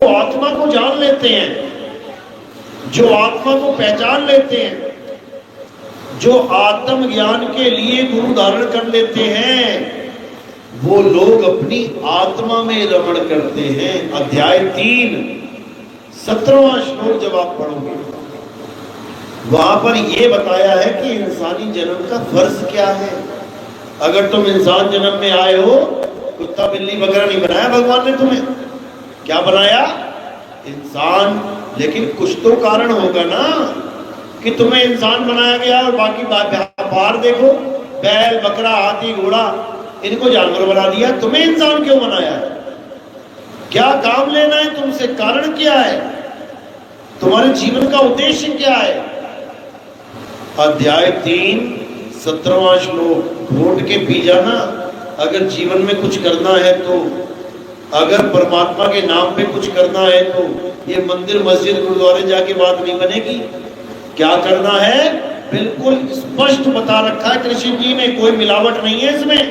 आत्मा को जान लेते हैं, जो आत्मा को पहचान लेते हैं, जो आत्म ज्ञान के लिए गुरु धारण कर लेते हैं, वो लोग अपनी आत्मा में रमण करते हैं। अध्याय 3 17वां श्लोक जब आप पढ़ोगे, वहां पर यह बताया है कि इंसानी जन्म का फर्ज क्या है। अगर तुम इंसान जन्म में आए हो, कुत्ता बिल्ली वगैरह नहीं बनाया भगवान ने तुम्हें। क्या बनाया? इंसान। लेकिन कुछ तो कारण होगा ना कि तुम्हें इंसान बनाया गया और बाकी बाहर देखो, बैल बकरा हाथी घोड़ा इनको जानवर बना दिया, तुम्हें इंसान क्यों बनाया है? क्या काम लेना है तुमसे? कारण क्या है? तुम्हारे जीवन का उद्देश्य क्या है? अध्याय 3 17वां श्लोक घोट के पी जाना। अगर जीवन में कुछ करना है तो, अगर परमात्मा के नाम पे कुछ करना है तो ये मंदिर मस्जिद गुरुद्वारे जाके बात नहीं बनेगी। क्या करना है बिल्कुल स्पष्ट बता रखा है कृष्ण जी ने, कोई मिलावट नहीं है इसमें।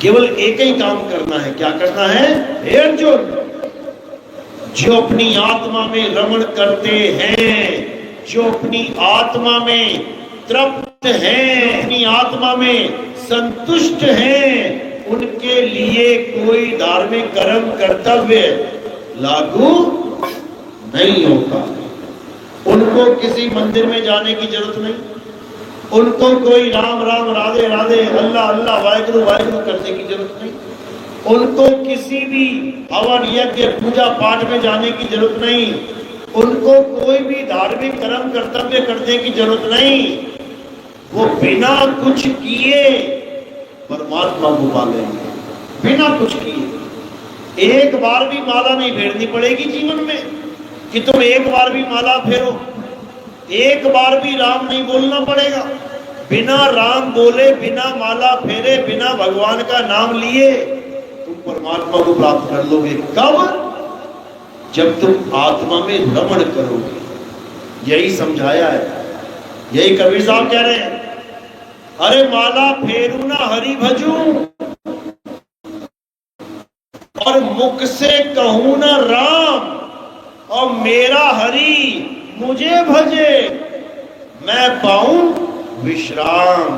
केवल एक ही काम करना है। क्या करना है? हे अर्जुन, जो अपनी आत्मा में रमण करते हैं, जो अपनी आत्मा में तृप्त हैं, अपनी आत्मा में संतुष्ट हैं, उनके लिए कोई धार्मिक कर्म कर्तव्य लागू नहीं होता। उनको किसी मंदिर में जाने की जरूरत नहीं, उनको कोई राम राम राधे राधे अल्लाह अल्लाह वाहिगुरु वाहिगुरु करने की जरूरत नहीं, उनको किसी भी हवन यज्ञ पूजा पाठ में जाने की जरूरत नहीं, उनको कोई भी धार्मिक कर्म कर्तव्य करने की जरूरत नहीं। वो बिना कुछ किए परमात्मा को पालेंगे, बिना कुछ किए। एक बार भी माला नहीं फेरनी पड़ेगी जीवन में कि तुम एक बार भी माला फेरो, एक बार भी राम नहीं बोलना पड़ेगा। बिना राम बोले, बिना माला फेरे, बिना भगवान का नाम लिए तुम परमात्मा को प्राप्त कर लोगे। कब? जब तुम आत्मा में रमण करोगे। यही समझाया है, यही कबीर साहब कह रहे हैं। अरे माला फेरू ना हरि भजू, और मुख से कहूं ना राम, और मेरा हरि मुझे भजे, मैं पाऊं विश्राम।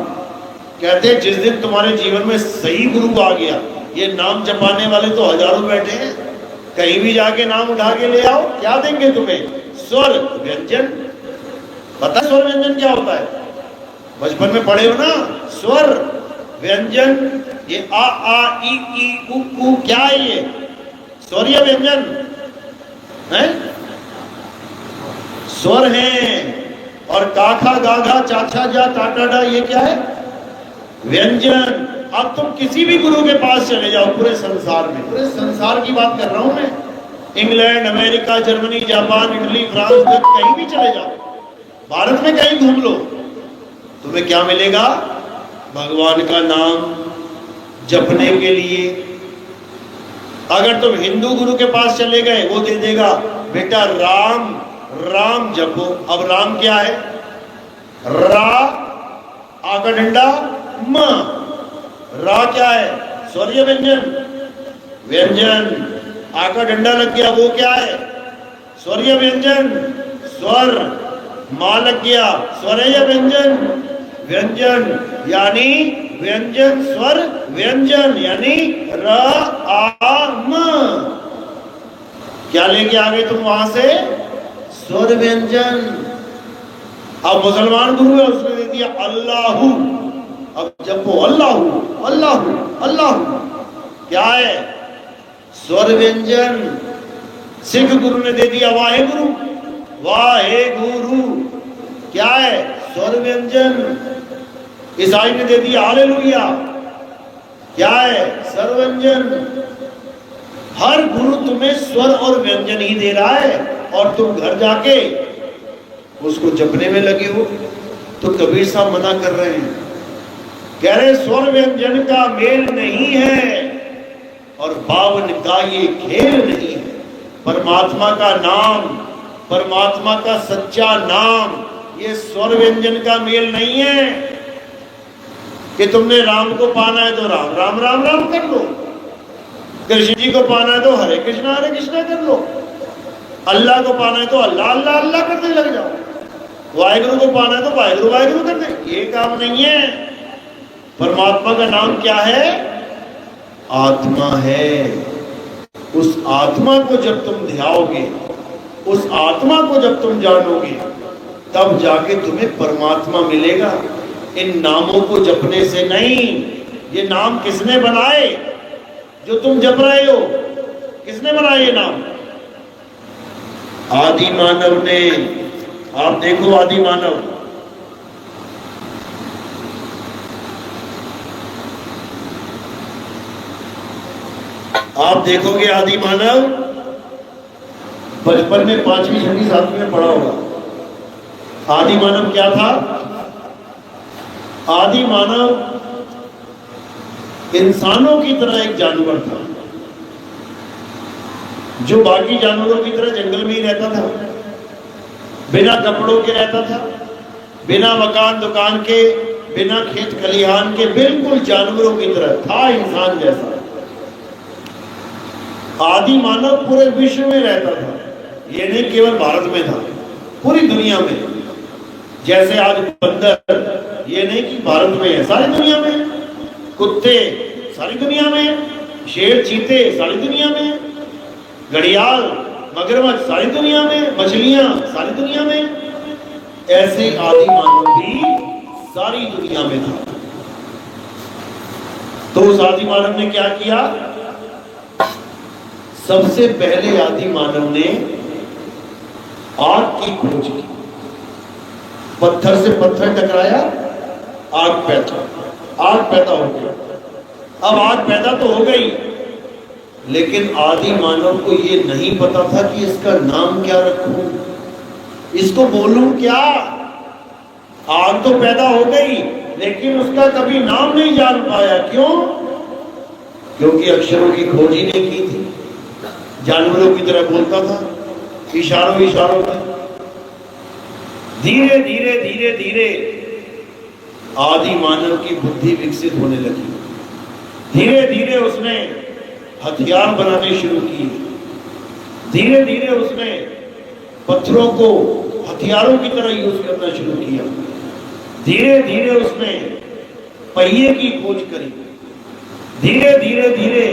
कहते जिस दिन तुम्हारे जीवन में सही गुरु आ गया, ये नाम जपाने वाले तो हजारों बैठे हैं, कहीं भी जाके नाम उठा के ले आओ, क्या देंगे तुम्हें? स्वर व्यंजन। पता स्वर व्यंजन क्या होता है? बचपन में पढ़े हो ना, स्वर व्यंजन। ये आ आ ई ई उ उ क्या है? ये स्वरीय व्यंजन है, स्वर हैं। और काखा गाघा चाचा जा टाटा डा, ये क्या है? व्यंजन। अब तुम किसी भी गुरु के पास चले जाओ पूरे संसार में, पूरे संसार की बात कर रहा हूं मैं, England America Germany Japan Italy France कहीं भी चले जाओ, भारत में कहीं घूम लो, तुम्हें क्या मिलेगा? भगवान का नाम जपने के लिए। अगर तुम हिंदू गुरु के पास चले गए, वो दे देगा बेटा राम राम जपो। अब राम क्या है? रा आका डंडा म, रा क्या है? स्वरीय व्यंजन, व्यंजन आका डंडा लग गया, वो क्या है? स्वरीय व्यंजन, स्वर। मां लग गया, स्वरीय व्यंजन, व्यंजन यानी व्यंजन स्वर व्यंजन यानी र आ म। क्या लेके आ गए तुम वहां से? स्वर व्यंजन। अब मुसलमान गुरु है, उसने दे दिया अल्लाहू। अब जपो अल्लाहू अल्लाहू अल्लाहू, क्या है? स्वर व्यंजन। सिख गुरु ने दे दिया वाहे गुरु वाहे गुरु, क्या है? स्वर व्यंजन। ईसाई ने दे दिया हालेलुया, क्या है? स्वर व्यंजन। हर गुरु तुम्हें स्वर और व्यंजन ही दे रहा है, और तुम घर जाके उसको जपने में लगे हो। तो कबीर साहब मना कर रहे हैं, कह रहे स्वर व्यंजन का मेल नहीं है और बावन का ये खेल नहीं है। परमात्मा का नाम, परमात्मा का सच्चा नाम, ये स्वर व्यंजन का मेल नहीं है कि तुमने राम को पाना है तो राम राम राम राम कर लो। कृष्ण जी को पाना है तो हरे कृष्णा कर लो, अल्लाह को पाना है तो अल्लाह अल्लाह अल्लाह करने लग जाओ, वाहिगुरु को पाना है तो वाहिगुरु वाहिगुरु कर दे। ये काम नहीं है। परमात्मा का नाम क्या है? आत्मा है। उस आत्मा को जब तुम ध्याओगे, उस आत्मा को जब तुम जानोगे, तब जाके तुम्हें परमात्मा मिलेगा। इन नामों को जपने से नहीं। ये नाम किसने बनाए जो तुम जप रहे हो? किसने बनाए ये नाम? आदि मानव ने। आप देखो आदि मानव, आप देखोगे आदि मानव बचपन में 5वीं 6वीं 7वीं में पढ़ा होगा। आदि मानव क्या था? आदि मानव इंसानों की तरह एक जानवर था, जो बाकी जानवरों की तरह जंगल में ही रहता था, बिना कपड़ों के रहता था, बिना मकान दुकान के, बिना खेत खलिहान के, बिल्कुल जानवरों की तरह था, इंसान जैसा। आदि मानव पूरे विश्व में रहता था, ये नहीं केवल भारत में था, पूरी दुनिया में। जैसे आज बंदर, ये नहीं कि भारत में है, सारी दुनिया में। कुत्ते सारी दुनिया में, शेर चीते सारी दुनिया में, घड़ियाल मगरमच्छ सारी दुनिया में, मछलियां सारी दुनिया में। ऐसे आदि मानव भी सारी दुनिया में था। तो उस आदि मानव ने क्या किया? सबसे पहले आदि मानव ने आग की खोज की। पत्थर से पत्थर टकराया, आग पैदा हो गया। अब आग पैदा तो हो गई, लेकिन आदि मानव को ये नहीं पता था कि इसका नाम क्या रखूं, इसको बोलूं क्या। आग तो पैदा हो गई, लेकिन उसका कभी नाम नहीं जान पाया। क्यों? क्योंकि अक्षरों की खोज ही नहीं की थी। जानवरों की तरह बोलता था, इशारों में। धीरे धीरे धीरे धीरे आदि मानव की बुद्धि विकसित होने लगी। धीरे धीरे उसने हथियार बनाने शुरू किए। धीरे धीरे उसने पत्थरों को हथियारों की तरह यूज करना शुरू किया। धीरे धीरे उसने पहिए की खोज करी। धीरे धीरे धीरे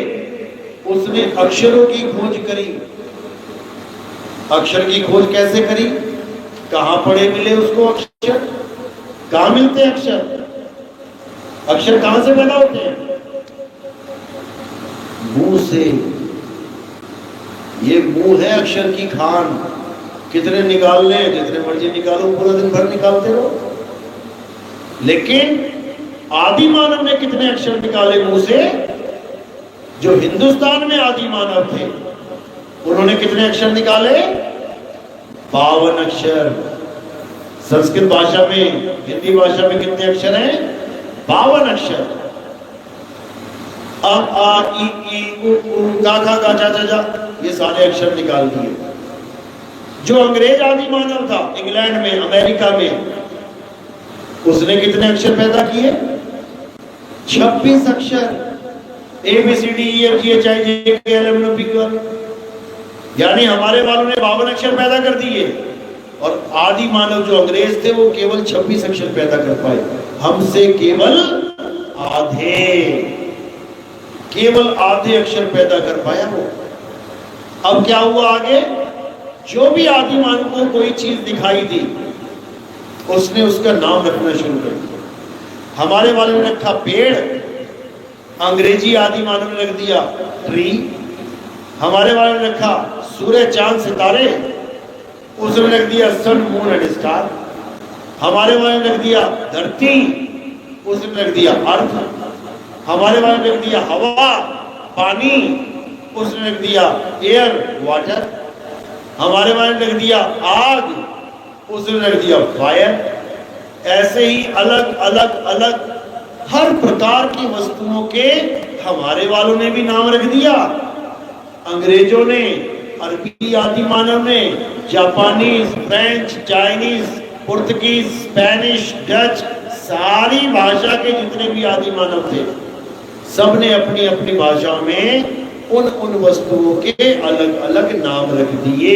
उसने अक्षरों की खोज करी। अक्षर की खोज कैसे करी? कहां पढ़े मिले उसको अक्षर? कहां मिलते हैं अक्षर? अक्षर कहां से पैदा होते हैं? मुंह से। ये मुंह है अक्षर की खान। कितने निकाल लें, जितने मर्जी निकालो, पूरा दिन भर निकालते रहो। लेकिन आदि मानव ने कितने अक्षर निकाले मुंह से? जो हिंदुस्तान में आदि मानव थे, उन्होंने कितने अक्षर निकाले? 52 अक्षर। संस्कृत भाषा में, हिंदी भाषा में कितने अक्षर हैं? 52 अक्षर। अ आ ई उ गा खा गा चा चा जा, ये सारे अक्षर निकाल दिए। जो अंग्रेज आदि मानव था इंग्लैंड में, अमेरिका में, उसने कितने अक्षर पैदा किए? 26 अक्षर। ABCDEFGHIJK LMNOP। यानी हमारे वालों ने 52 अक्षर पैदा कर दिए, और आदि मानव जो अंग्रेज थे वो केवल 26 अक्षर पैदा कर पाए। हमसे केवल आधे अक्षर पैदा कर पाया वो। अब क्या हुआ आगे? जो भी आदि मानव को कोई चीज दिखाई दी, उसने उसका नाम रखना शुरू कर दिया। हमारे वालों ने रखा पेड़, अंग्रेजी आदि मानव ने रख दिया ट्री। हमारे वालों ने रखा सूर्य चांद सितारे, उसने रख दिया सन मून एंड स्टार। हमारे वाले ने रख दिया धरती, उसने रख दिया अर्थ। हमारे वाले ने रख दिया हवा, पानी, उसने रख दिया एयर, वाटर। हमारे वाले ने रख दिया आग, उसने रख दिया फायर। ऐसे ही अलग अलग अलग हर प्रकार की वस्तुओं के हमारे वालों ने भी नाम रख दिया। अंग्रेजों ने, अरबी आदि मानव ने, Japanese, French, Chinese, Portuguese, Spanish, Dutch, सारी भाषा के जितने भी आदि मानव थे, सबने अपनी अपनी भाषा में उन वस्तुओं के अलग अलग नाम रख दिए।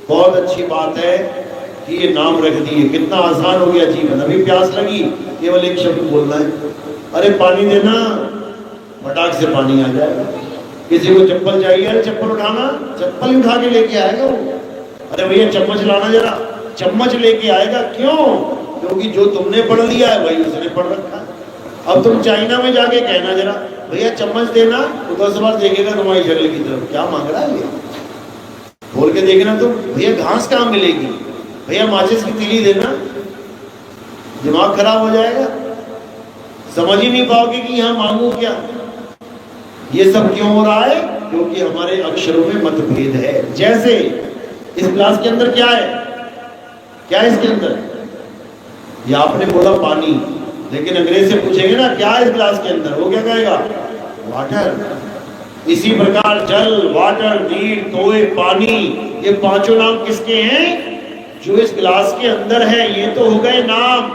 बहुत अच्छी बात है कि ये नाम रख दिए, कितना आसान हो गया जीवन। अभी प्यास लगी, केवल एक शब्द बोलना है, अरे पानी देना, फटाक से पानी आ जाएगा। किसी को चप्पल चाहिए, अरे चप्पल उठाना, चप्पल ही उठा के लेके आएगा वो। अरे भैया चम्मच लाना जरा, चम्मच लेके आएगा। क्यों? क्योंकि जो तुमने पढ़ लिया है वही उसने पढ़ रखा है। अब तुम चाइना में जाके कहना जरा भैया चम्मच देना, तो 10 बार देखेगा तुम्हारी शक्ल की तरफ, क्या मांग रहा है ये। बोल के देखना तुम, भैया घास कहाँ मिलेगी, भैया माचिस की तीली देना, दिमाग खराब हो जाएगा, समझ ही नहीं पाओगे कि यहाँ मांगू क्या। ये सब क्यों हो रहा है? क्योंकि हमारे अक्षरों में मतभेद है। जैसे इस क्लास के अंदर क्या है, क्या है इसके अंदर? ये आपने बोला पानी, लेकिन अंग्रेज से पूछेंगे ना क्या है इस ग्लास के अंदर, वो क्या कहेगा? वाटर। इसी प्रकार जल, वाटर, नीर, तोय, पानी, ये पांचों नाम किसके हैं? जो इस ग्लास के अंदर है। ये तो हो गए नाम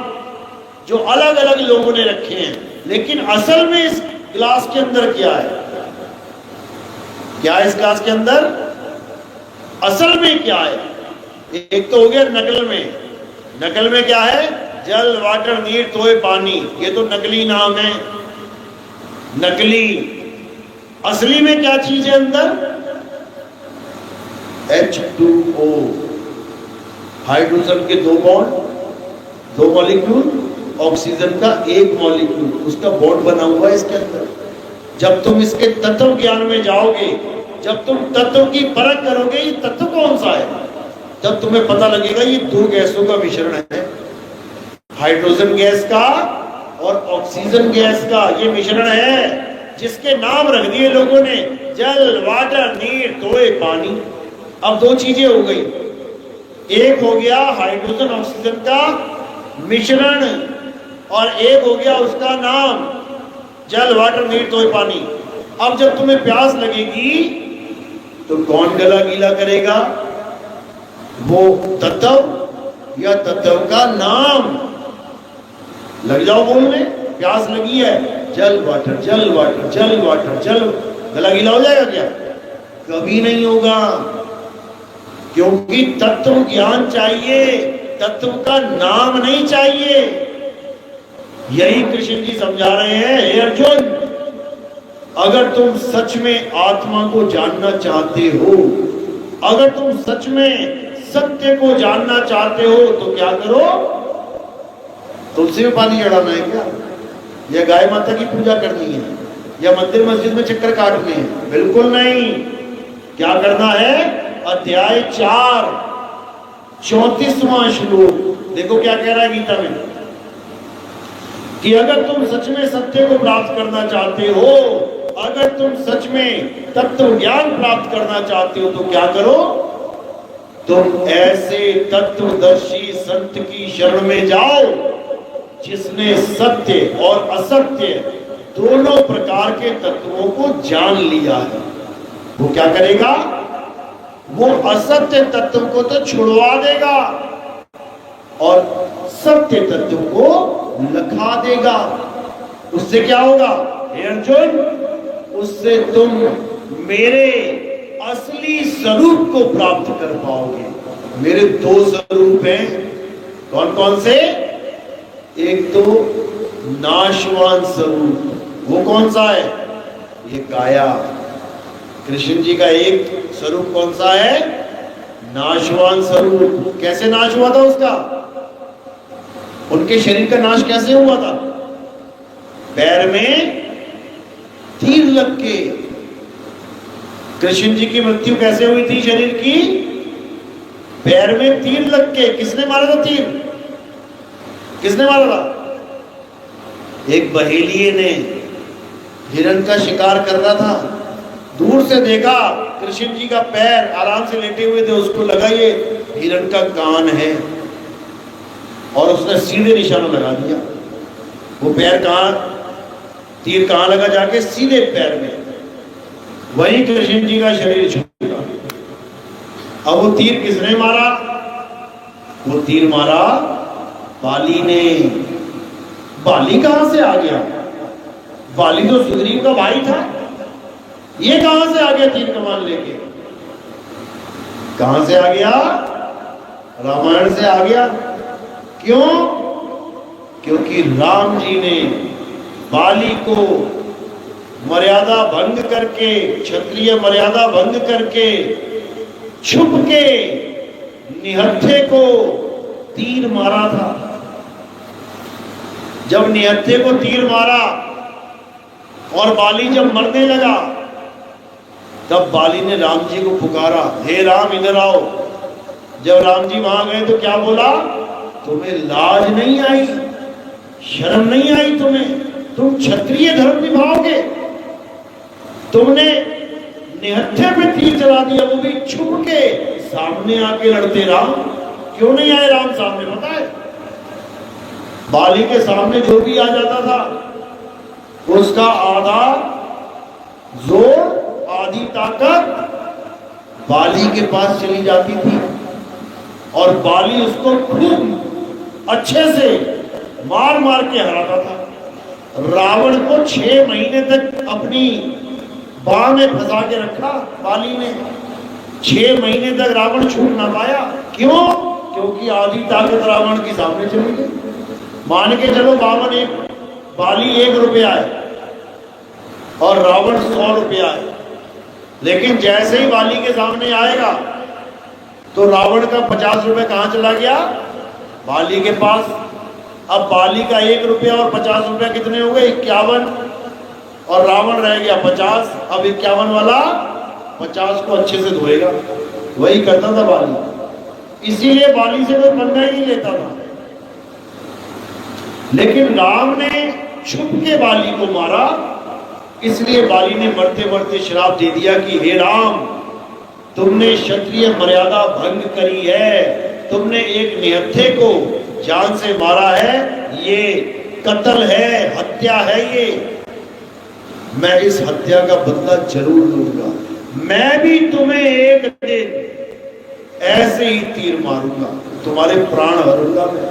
जो अलग अलग लोगों ने रखे हैं, लेकिन असल में इस ग्लास के अंदर क्या है? क्या है इस ग्लास के अंदर? असल में क्या है? एक तो हो गया नकल में। नकल में क्या है? जल, वाटर, नीर, तोय, पानी, ये तो नकली नाम है, नकली। असली में क्या चीज है अंदर? H2O, हाइड्रोजन के 2 बॉन्ड, 2 मॉलिक्यूल, ऑक्सीजन का 1 मॉलिक्यूल, उसका बॉन्ड बना हुआ है इसके अंदर। जब तुम इसके तत्व ज्ञान में जाओगे, जब तुम तत्व की परख करोगे ये तत्व कौन सा है, तब तुम्हें पता लगेगा ये 2 गैसों का मिश्रण है, हाइड्रोजन गैस का और ऑक्सीजन गैस का ये मिश्रण है, जिसके नाम रख दिए लोगों ने, जल, वाटर, नीर, तोय, पानी। अब 2 चीजें हो गई, एक हो गया हाइड्रोजन ऑक्सीजन का मिश्रण और एक हो गया उसका नाम, जल, वाटर, नीर, तोय, पानी। अब जब तुम्हें प्यास लगेगी तो कौन गला गीला करेगा? वो तत्व या तत्व का नाम? लग जाओ बोलने, प्यास लगी है, जल, वाटर, जल, वाटर, जल, वाटर, जल, गला गीला हो जाएगा क्या? कभी नहीं होगा, क्योंकि तत्व ज्ञान चाहिए, तत्व का नाम नहीं चाहिए। यही कृष्ण जी समझा रहे हैं, हे अर्जुन, अगर तुम सच में आत्मा को जानना चाहते हो, अगर तुम सच में सत्य को जानना चाहते हो तो क्या करो? तुलसी में पानी चढ़ाना है क्या, या गाय माता की पूजा करनी है, या मंदिर मस्जिद में चक्कर काटने हैं? बिल्कुल नहीं। क्या करना है? अध्याय 4 34वां श्लोक देखो क्या कह रहा है गीता में, कि अगर तुम सच में सत्य को प्राप्त करना चाहते हो, अगर तुम सच में तत्व ज्ञान प्राप्त करना चाहते हो तो क्या करो? तुम ऐसे तत्वदर्शी संत की शरण में जाओ जिसने सत्य और असत्य दोनों प्रकार के तत्वों को जान लिया है। वो क्या करेगा? वो असत्य तत्व को तो छुड़वा देगा और सत्य तत्व को लखा देगा। उससे क्या होगा? हे अर्जुन, उससे तुम मेरे असली स्वरूप को प्राप्त कर पाओगे। मेरे 2 स्वरूप हैं, कौन कौन से? एक तो नाशवान स्वरूप, वो कौन सा है? ये काया। कृष्ण जी का एक स्वरूप कौन सा है? नाशवान स्वरूप। कैसे नाश हुआ था उसका? उनके शरीर का नाश कैसे हुआ था? पैर में तीर लग के। कृष्ण जी की मृत्यु कैसे हुई थी शरीर की? पैर में तीर लग के। किसने मारा था तीर? किसने मारा था? एक बहेलिये ने हिरण का शिकार कर रहा था, दूर से देखा कृष्ण जी का पैर आराम से लेटे हुए थे, उसको लगा ये हिरण का कान है और उसने सीधे निशाना लगा दिया। वो पैर कहां, तीर कहां लगा? जाके सीधे पैर में। वही कृष्ण जी का शरीर छूटा। अब वो तीर किसने मारा? वो तीर मारा बाली ने। बाली कहां से आ गया? बाली तो सुग्रीव का भाई था। ये कहां से आ गया तीर कमान लेके? कहां से आ गया? रामायण से आ गया। क्यों? क्योंकि राम जी ने बाली को मर्यादा भंग करके, क्षत्रिय मर्यादा भंग करके, छुप के निहत्थे को तीर मारा था। जब निहत्थे को तीर मारा और बाली जब मरने लगा, तब बाली ने राम जी को पुकारा, हे राम इधर आओ। जब राम जी वहां गए तो क्या बोला? तुम्हें लाज नहीं आई, शर्म नहीं आई तुम्हें? तुम क्षत्रिय धर्म निभाओगे? तुमने निहत्थे पे तीर चला दिया, वो भी छुप के। सामने आके लड़ते राम क्यों नहीं आए? राम सामने, पता है बाली के सामने जो भी आ जाता था उसका आधा जोर, आधी ताकत बाली के पास चली जाती थी और बाली उसको खूब अच्छे से मार मार के हराता था। रावण को 6 महीने तक अपनी बाह में फंसा के रखा बाली ने। 6 महीने तक रावण छूट ना पाया। क्यों? क्योंकि आधी ताकत रावण के सामने चली गई। मान के चलो बाली 1 रुपया है और रावण 100 रुपया है, लेकिन जैसे ही बाली के सामने आएगा तो रावण का 50 रुपए कहां चला गया? बाली के पास। अब बाली का 1 रुपया और 50 रुपया कितने हो गए? 51, और रावण रह गया 50। अब 51 वाला 50 को अच्छे से धोएगा। वही करता था बाली, इसीलिए बाली से कोई पंगा ही नहीं लेता था। लेकिन राम ने छुप के बाली को मारा, इसलिए बाली ने मरते मरते श्राप दे दिया कि हे राम, तुमने क्षत्रिय मर्यादा भंग करी है, तुमने एक निहत्थे को जान से मारा है, ये कत्ल है, हत्या है ये। मैं इस हत्या का बदला जरूर लूंगा। मैं भी तुम्हें एक दिन ऐसे ही तीर मारूंगा, तुम्हारे प्राण हरूंगा मैं।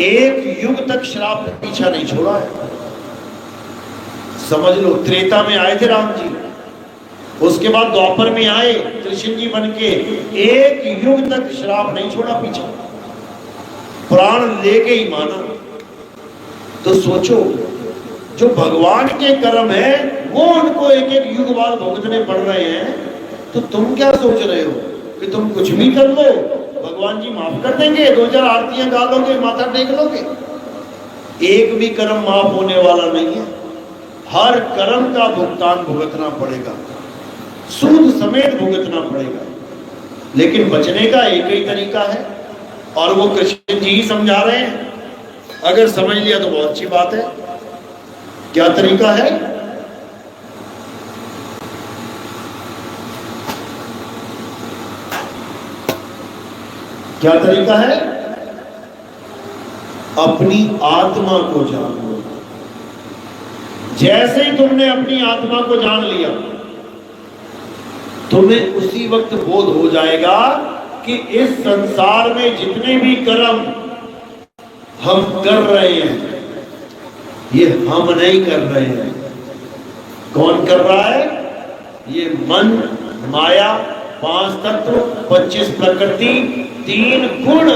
1 युग तक श्राप पीछा नहीं छोड़ा है। समझ लो, त्रेता में आए थे राम जी, उसके बाद द्वापर में आए कृष्ण जी बन के, 1 युग तक श्राप नहीं छोड़ा पीछा, प्राण लेके ही माना। तो सोचो, जो भगवान के कर्म है वो उनको 1-1 युग बाद भुगतने पड़ रहे हैं, तो तुम क्या सोच रहे हो कि तुम कुछ भी कर लो, भगवान जी माफ कर देंगे, 2000 आरतियां गा लोगे, माथा टेक लोगे? एक भी कर्म माफ होने वाला नहीं है। हर कर्म का भुगतान भुगतना पड़ेगा, सूद समेत भुगतना पड़ेगा। लेकिन बचने का एक ही तरीका है, और वो कृष्ण जी ही समझा रहे हैं। अगर समझ लिया तो बहुत अच्छी बात है। क्या तरीका है? क्या तरीका है? अपनी आत्मा को जान लो। जैसे ही तुमने अपनी आत्मा को जान लिया, तुम्हें उसी वक्त बोध हो जाएगा कि इस संसार में जितने भी कर्म हम कर रहे हैं, ये हम नहीं कर रहे हैं। कौन कर रहा है? ये मन, माया, 5 तत्व, 25 प्रकृति, 3 गुण,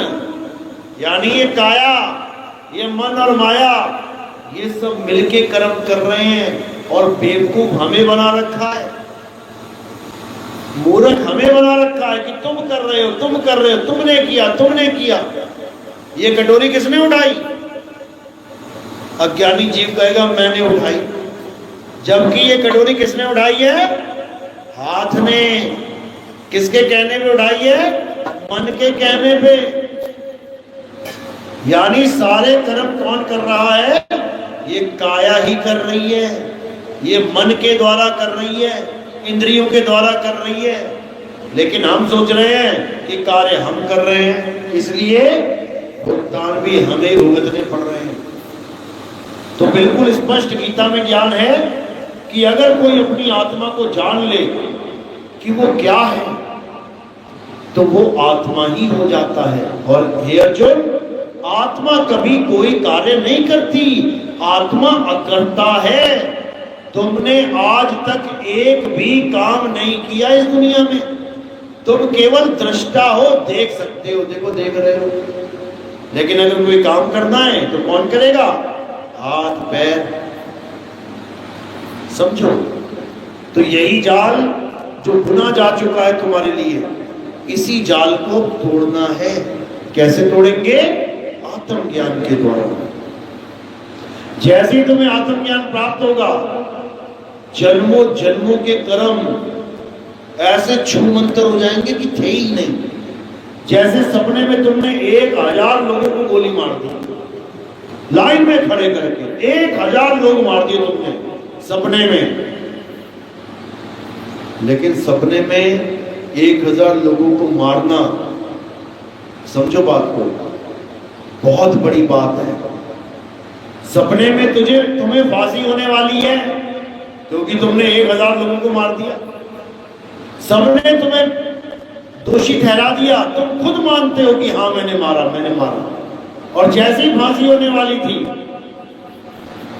यानी ये काया, ये मन और माया, ये सब मिलके कर्म कर रहे हैं। और बेवकूफ हमें बना रखा है, मूर्ख हमें बना रखा है कि तुम कर रहे हो, तुम कर रहे हो, तुमने किया, तुमने किया। ये कटोरी किसने उठाई? अज्ञानी जीव कहेगा मैंने उठाई, जबकि ये कटोरी किसने उठाई है? हाथ ने। किसके कहने पे उठाई है? मन के कहने पे। यानी सारे कर्म कौन कर रहा है? ये काया ही कर रही है, ये मन के द्वारा कर रही है, इंद्रियों के द्वारा कर रही है। लेकिन हम सोच रहे हैं कि कार्य हम कर रहे हैं, इसलिए भुगतान भी हमें भुगतने पड़ रहे हैं। तो बिल्कुल स्पष्ट गीता में ज्ञान है कि अगर कोई अपनी आत्मा को जान ले कि वो क्या है, तो वो आत्मा ही हो जाता है। और हे अर्जुन, आत्मा कभी कोई कार्य नहीं करती, आत्मा अकर्ता है। तुमने आज तक एक भी काम नहीं किया इस दुनिया में। तुम केवल दृष्टा हो, देख सकते हो, देखो देख रहे हो, लेकिन अगर कोई काम करना है तो कौन करेगा? हाथ पैर। समझो, तो यही जाल जो बुना जा चुका है तुम्हारे लिए, इसी जाल को तोड़ना है। कैसे तोड़ेंगे? आत्मज्ञान के द्वारा। जैसे ही तुम्हें आत्मज्ञान प्राप्त होगा, जन्मों जन्मों के कर्म ऐसे छूमंतर हो जाएंगे कि थे ही नहीं। जैसे सपने में तुमने 1000 लोगों को गोली मार दी, लाइन में खड़े करके 1000 लोग मार दिए तुमने सपने में। लेकिन सपने में 1000 लोगों को मारना, समझो बात को, बहुत बड़ी बात है। सपने में तुम्हें फांसी होने वाली है क्योंकि तुमने 1000 लोगों को मार दिया। सबने तुम्हें दोषी ठहरा दिया, तुम खुद मानते हो कि हाँ मैंने मारा। और जैसी फांसी होने वाली थी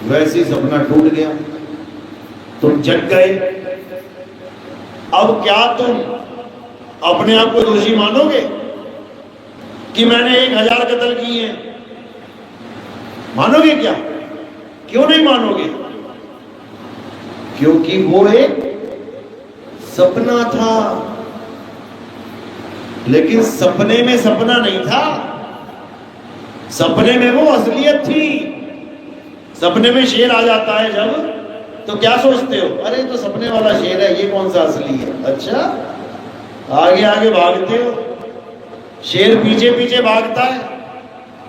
वैसी सपना टूट गया, तुम जग गए। अब क्या तुम अपने आप को दोषी मानोगे कि मैंने 1000 कत्ल किए हैं? मानोगे क्या? क्यों नहीं मानोगे? क्योंकि वो एक सपना था। लेकिन सपने में सपना नहीं था, सपने में वो असलियत थी। सपने में शेर आ जाता है जब, तो क्या सोचते हो? अरे तो सपने वाला शेर है, ये कौन सा असली है? अच्छा, आगे आगे भागते हो। शेर पीछे पीछे भागता है,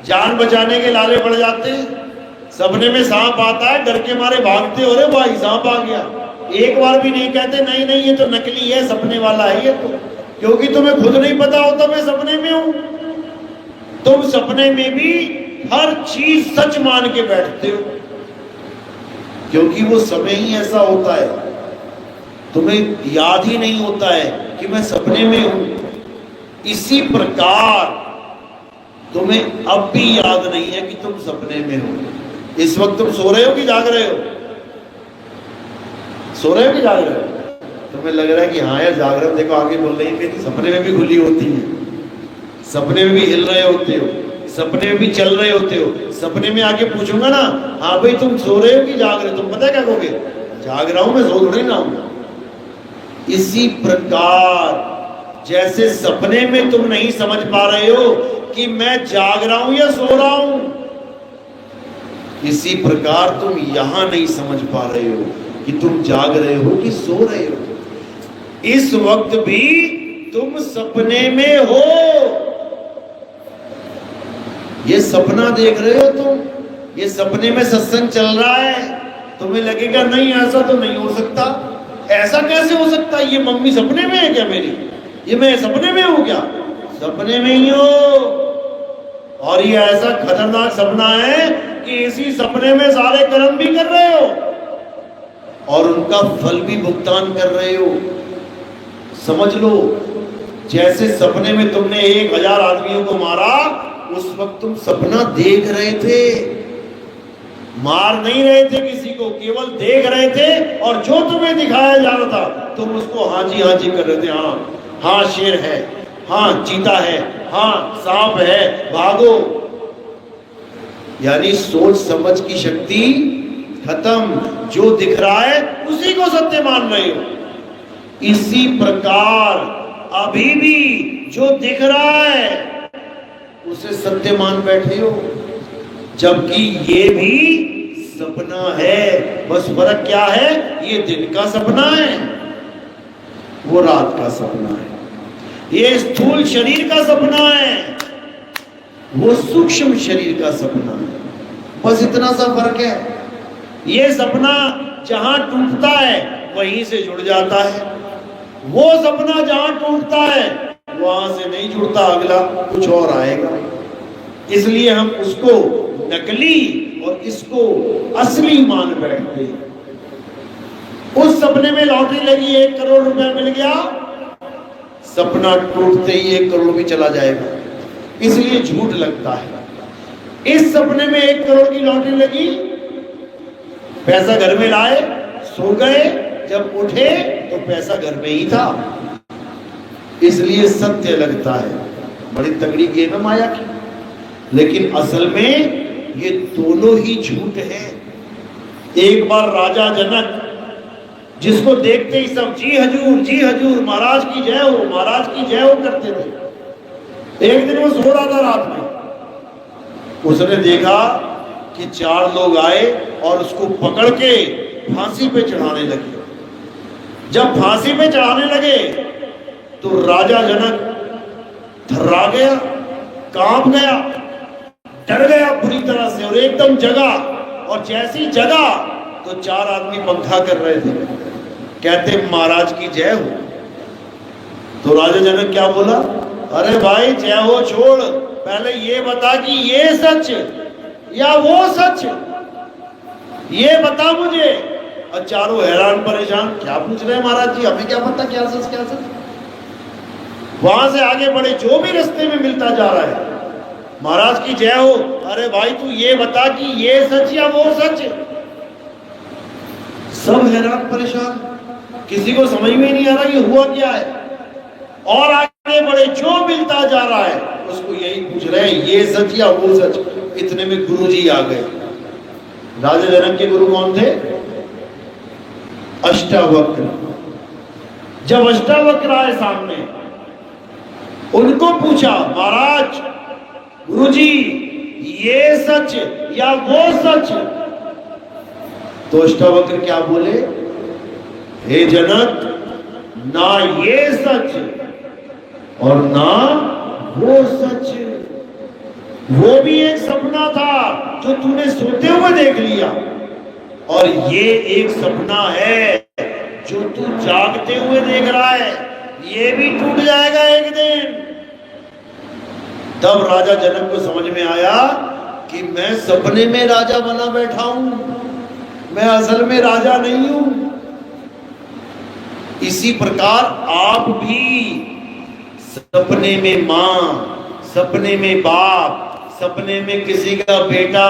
जान बचाने के लाले पड़ जाते हैं। सपने में सांप आता है, डर के मारे भागते हो, रे भाई सांप आ गया। एक बार भी नहीं कहते नहीं नहीं ये तो नकली है, सपने वाला है ये तो, क्योंकि तुम्हें खुद नहीं पता होता मैं सपने में हूं। तुम सपने में भी हर चीज सच मान के बैठते हो, क्योंकि वो समय ही ऐसा होता है। तुम्हें याद ही नहीं होता है कि मैं सपने में हूं। इसी प्रकार तुम्हें अब भी याद नहीं है कि तुम सपने में हो। इस वक्त तुम सो रहे हो कि जाग रहे हो? सो रहे हो कि जाग रहे हो? तुम्हें लग रहा है कि हाँ यार जाग रहे हो, देखो आगे बोल रही है, सपने में भी खुली होती है, सपने में भी हिल रहे होते हो, सपने में भी चल रहे होते हो। सपने में आके पूछूंगा ना, हाँ भाई तुम सो रहे हो कि जाग रहे हो, तुम पता क्या कहोगे? जाग रहा हूं, मैं सो थोड़ी ना हूं। इसी प्रकार जैसे सपने में तुम नहीं समझ पा रहे हो कि मैं जाग रहा हूं या सो रहा हूं, इसी प्रकार तुम यहां नहीं समझ पा रहे हो कि तुम जाग रहे हो कि सो रहे हो। इस वक्त भी तुम सपने में हो। ये सपना देख रहे हो तुम, ये सपने में सत्संग चल रहा है। तुम्हें लगेगा नहीं ऐसा तो नहीं हो सकता, ऐसा कैसे हो सकता? ये मम्मी सपने में है क्या मेरी? ये मैं सपने में हूं क्या? सपने में ही हो। और ये ऐसा खतरनाक सपना है कि इसी सपने में सारे कर्म भी कर रहे हो और उनका फल भी भुगतान कर रहे हो। समझ लो, जैसे सपने में तुमने 1000 आदमियों को मारा, उस वक्त तुम सपना देख रहे थे, मार नहीं रहे थे किसी को, केवल देख रहे थे। और जो तुम्हें दिखाया जा रहा था तुम उसको हाँ जी कर रहे थे। हाँ हाँ शेर है, हाँ चीता है, हाँ सांप है, भागो। यानी सोच समझ की शक्ति खत्म। जो दिख रहा है उसी को सत्य मान रहे हो। इसी प्रकार अभी भी जो दिख रहा है उसे सत्य मान बैठे हो, जबकि ये भी सपना है। बस फर्क क्या है? ये दिन का सपना है, वो रात का सपना है। ये स्थूल शरीर का सपना है, वो सूक्ष्म शरीर का सपना है। बस इतना सा फर्क है। ये सपना जहां टूटता है वहीं से जुड़ जाता है, वो सपना जहां टूटता है वहां से नहीं जुड़ता, अगला कुछ और आएगा। इसलिए हम उसको नकली और इसको असली मान बैठते हैं। उस सपने में लॉटरी लगी, 1 करोड़ रुपया मिल गया, सपना टूटते ही 1 करोड़ भी चला जाएगा, इसलिए झूठ लगता है। इस सपने में 1 करोड़ की लॉटरी लगी, पैसा घर में लाए, सो गए, जब उठे तो पैसा घर में ही था। इसलिए सत्य लगता है। बड़ी तगड़ी गेम है माया की, लेकिन असल में ये दोनों ही झूठ है। एक बार राजा जनक, जिसको देखते ही सब जी हजूर महाराज की जय हो, महाराज की जय हो करते थे। एक दिन वो सो रहा था रात में, उसने देखा कि 4 लोग आए और उसको पकड़ के फांसी पे चढ़ाने लगे। जब फांसी पे चढ़ाने लगे तो राजा जनक थर्रा गया, कांप गया, डर गया बुरी तरह से और एकदम जगा। और जैसी जगा तो 4 आदमी पंखा कर रहे थे, कहते महाराज की जय हो। तो राजा जनक क्या बोला, अरे भाई जय हो छोड़, पहले ये बता कि ये सच या वो सच, ये बता मुझे। और चारों हैरान परेशान, क्या पूछ रहे हैं महाराज जी, हमें क्या पता क्या सच क्या सच। वहां से आगे बढ़े, जो भी रास्ते में मिलता जा रहा है, महाराज की जय हो। अरे भाई तू ये बता कि ये सच या वो सच। सब हैरान परेशान, किसी को समझ में नहीं आ रहा ये हुआ क्या है। और आगे बढ़े, जो मिलता जा रहा है उसको यही पूछ रहे हैं, ये सच या वो सच। इतने में गुरुजी आ गए। राजा जनक के गुरु कौन थे? अष्टावक्र। जब अष्टावक्र आए सामने, उनको पूछा, महाराज गुरुजी ये सच या वो सच। तो अष्टावक्र क्या बोले, हे जनक, ना ये सच और ना वो सच। वो भी एक सपना था जो तूने सोते हुए देख लिया, और ये एक सपना है जो तू जागते हुए देख रहा है, ये भी टूट जाएगा एक दिन। तब राजा जनक को समझ में आया कि मैं सपने में राजा बना बैठा हूं, मैं असल में राजा नहीं हूं। इसी प्रकार आप भी सपने में मां, सपने में बाप, सपने में किसी का बेटा,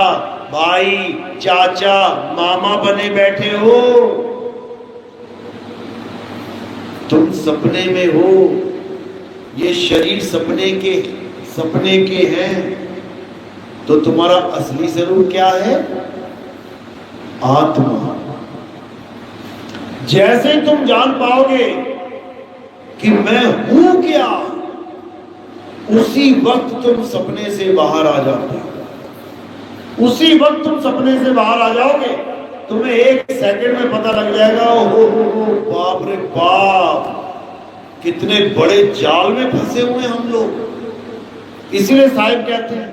भाई, चाचा, मामा बने बैठे हो। तुम सपने में हो, ये शरीर सपने के हैं। तो तुम्हारा असली स्वरूप क्या है? आत्मा। जैसे तुम जान पाओगे कि मैं हूं क्या, उसी वक्त तुम सपने से बाहर आ जाओगे। उसी वक्त तुम सपने से बाहर आ जाओगे, तुम्हें 1 सेकंड में पता लग जाएगा, ओहो बाप रे बाप, कितने बड़े जाल में फंसे हुए हम लोग। इसीलिए साहिब कहते हैं,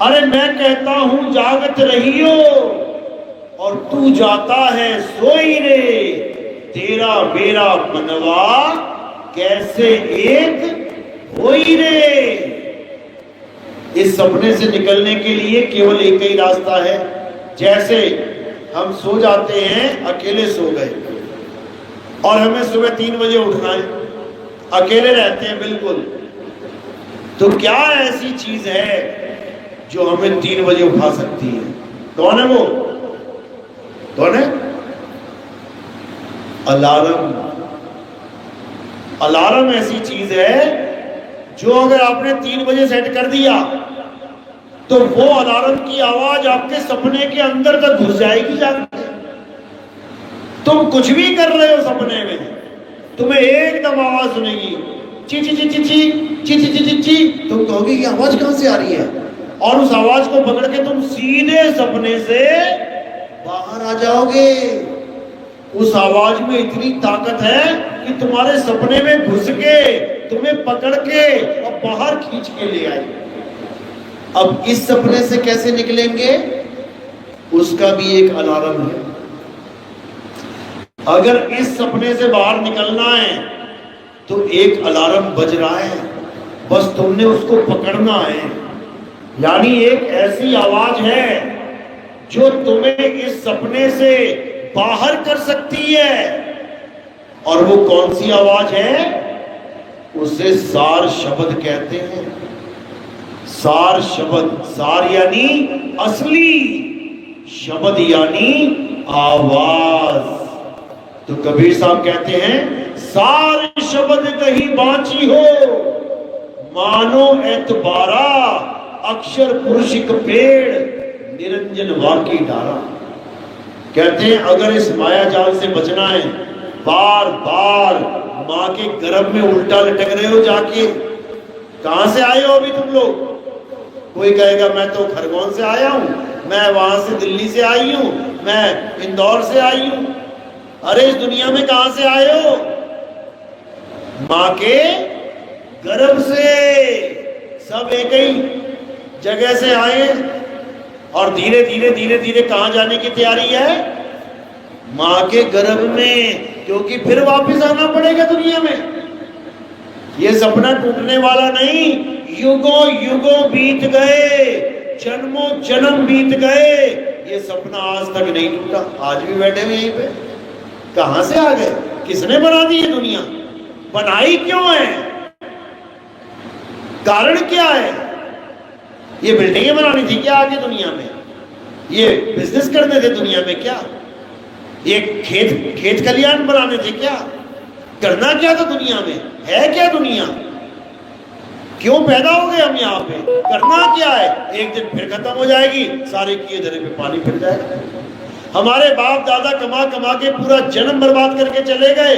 अरे मैं कहता हूं जागत रहियो और तू जाता है सोई रे, तेरा मेरा मनवा कैसे एक होई रे। इस सपने से निकलने के लिए केवल एक ही रास्ता है। जैसे हम सो जाते हैं, अकेले सो गए, और हमें सुबह 3 बजे उठना है, अकेले रहते हैं बिल्कुल, तो क्या ऐसी चीज है जो हमें 3 बजे उठा सकती है? कौन है वो? कौन है? अलार्म। अलार्म ऐसी चीज है जो अगर आपने 3 बजे सेट कर दिया तो वो अलार्म की आवाज आपके सपने के अंदर तक घुस जाएगी जाके। तुम कुछ भी कर रहे हो सपने में, तुम्हें एकदम आवाज सुनेगी, ची ची ची ची ची ची ची ची ची। तुम कहोगे ये आवाज कहां से आ रही है, और उस आवाज को पकड़ के तुम सीधे सपने से बाहर आ जाओगे। उस आवाज में इतनी ताकत है कि तुम्हारे सपने में घुस के तुम्हें पकड़ के और बाहर खींच के ले आई। अब इस सपने से कैसे निकलेंगे, उसका भी एक अलार्म है। अगर इस सपने से बाहर निकलना है तो एक अलार्म बज रहा है, बस तुमने उसको पकड़ना है। यानी एक ऐसी आवाज है जो तुम्हें इस सपने से बाहर कर सकती है। और वो कौन सी आवाज है? उसे सार शब्द कहते हैं। सार शब्द, सार यानी असली, शब्द यानी आवाज। तो कबीर साहब कहते हैं सारे शब्द कहीं बांची हो, मानो एतबारा अक्षर पुरुष एक पेड़, निरंजन वाकी डारा। कहते हैं अगर इस माया जाल से बचना है, बार बार माँ के गर्भ में उल्टा लटक रहे हो जाके, कहां से आए हो अभी तुम लोग? कोई कहेगा मैं तो खरगोन से आया हूं, मैं वहां से दिल्ली से आई हूं, मैं इंदौर से आई हूं। अरे इस दुनिया में कहां से आए हो? मां के गर्भ से। सब एक ही जगह से आए और धीरे धीरे धीरे धीरे कहां जाने की तैयारी है? मां के गर्भ में, क्योंकि फिर वापस आना पड़ेगा दुनिया में। ये सपना टूटने वाला नहीं। युगों युगों बीत गए, जन्मों जन्म बीत गए, ये सपना आज तक नहीं टूटा। आज भी बैठे हुए यहीं पे। कहां से आ गए? किसने बना दी ये दुनिया? बनाई क्यों है? कारण क्या है? ये बिल्डिंगें बनानी थी क्या आगे दुनिया में? ये बिजनेस करने थे दुनिया में क्या? ये खेत खलियान बनाने थे क्या? करना क्या था दुनिया में? है क्या दुनिया? क्यों पैदा हो गए हम यहाँ पे? करना क्या है? एक दिन फिर खत्म हो जाएगी, सारे किए धरे पे पानी फिर जाएगा। हमारे बाप दादा कमा कमा के पूरा जन्म बर्बाद करके चले गए,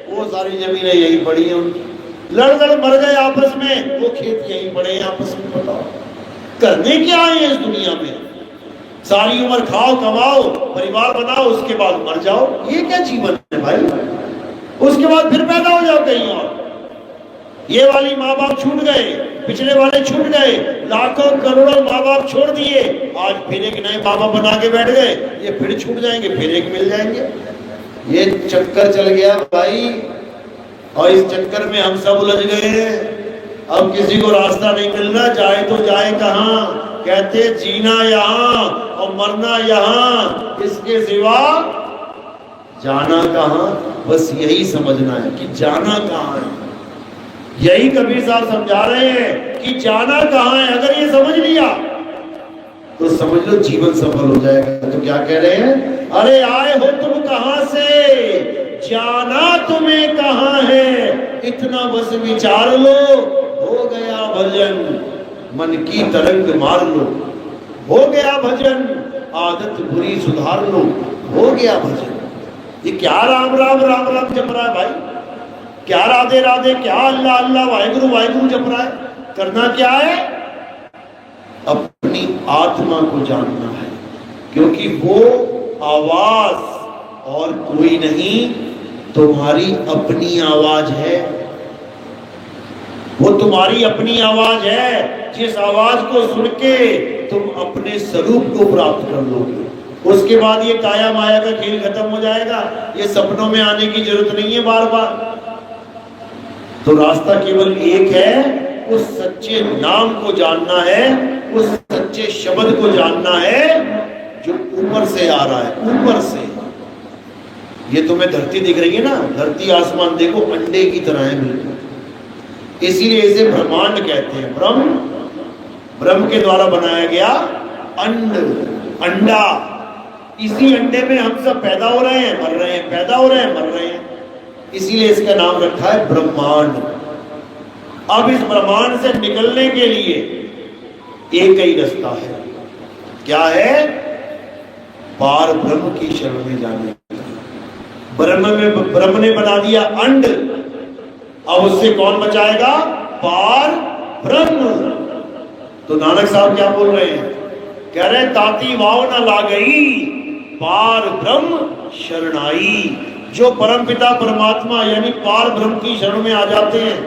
वो सारी जमीनें यही पड़ी हैं उनकी। लड़ लड़ मर गए आपस में, वो खेत यही पड़े हैं आपस में। बताओ करने क्या आए इस दुनिया में? सारी उम्र खाओ कमाओ परिवार बनाओ, उसके बाद मर जाओ। ये क्या जीवन है भाई? उसके बाद फिर पैदा हो जाओ कहीं और। ये वाली माँ बाप छूट गए, पिछले वाले छूट गए, लाखों करोड़ों माँ बाप छोड़ दिए, आज फिर एक नए माँ बाप बना के बैठ गए। ये फिर छूट जाएंगे, फिर एक मिल जाएंगे। ये चक्कर चल गया भाई, और इस चक्कर में हम सब उलझ गए हैं। अब किसी को रास्ता नहीं मिल रहा, जाए तो जाए कहाँ? कहते जीना यहाँ और मरना यहाँ, इसके सिवा जाना कहाँ? बस यही समझना है कि जाना कहाँ है। यही कबीर साहब समझा रहे हैं कि जाना कहाँ है। अगर ये समझ लिया तो समझ लो जीवन सफल हो जाएगा। तो क्या कह रहे हैं? अरे आए हो तुम कहां से, जाना तुम्हें कहां है, इतना बस विचार लो, हो गया भजन, मन की तरंग मार लो। हो गया भजन, आदत बुरी सुधार लो। हो गया भजन। ये क्या राम राम राम राम जप रहा है भाई? क्या राधे राधे, क्या अल्लाह अल्लाह वाहिगुरु वाहिगुरु जप रहा है? करना क्या है? अपनी आत्मा को जानना है, क्योंकि वो आवाज और कोई नहीं, तुम्हारी अपनी आवाज है। वो तुम्हारी अपनी आवाज है, जिस आवाज को सुन के तुम अपने स्वरूप को प्राप्त कर लोगे। उसके बाद ये काया माया का खेल खत्म हो जाएगा। ये सपनों में आने की जरूरत नहीं है बार बार। तो रास्ता केवल एक है, उस सच्चे नाम को जानना है, उस सच्चे शब्द को जानना है जो ऊपर से आ रहा है। ऊपर से ये तुम्हें धरती दिख रही है ना, धरती आसमान देखो अंडे की तरह है बिल्कुल। इसीलिए इसे ब्रह्मांड कहते हैं। ब्रह्म के द्वारा बनाया गया अंडा। इसी अंडे में हम सब पैदा हो रहे हैं, मर रहे हैं, पैदा हो रहे हैं, मर रहे हैं। इसीलिए इसका नाम रखा है ब्रह्मांड। अब इस ब्रह्मांड से निकलने के लिए एक ही रास्ता है। क्या है? पार ब्रह्म की शरण में जाने। ब्रह्म ने बना दिया अंड, अब उससे कौन बचाएगा? पार ब्रह्म। तो नानक साहब क्या बोल रहे हैं? कह रहे ताती वाव न ला गई, पार ब्रह्म शरणाई। जो परम पिता परमात्मा यानी पार ब्रह्म की शरण में आ जाते हैं,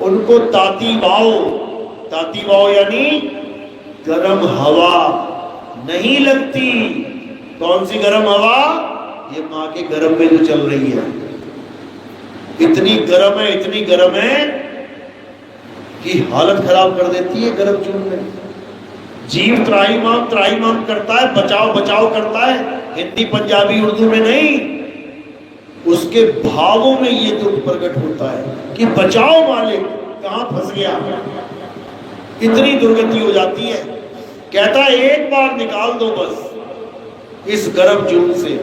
उनको ताती वाव यानी गर्म हवा नहीं लगती। कौन सी गर्म हवा? ये माँ के गर्भ में जो चल रही है, इतनी गर्म है, इतनी गर्म है कि हालत खराब कर देती है गर्भ चून में। जीव त्राहिमाम करता है, बचाओ बचाओ करता है, हिंदी पंजाबी उर्दू में नहीं, उसके भावों में ये दुख प्रकट होता है कि बचाओ मालिक, कहां फंस गया। इतनी दुर्गति हो जाती है। कहता है एक बार निकाल दो बस इस गर्भ जून से,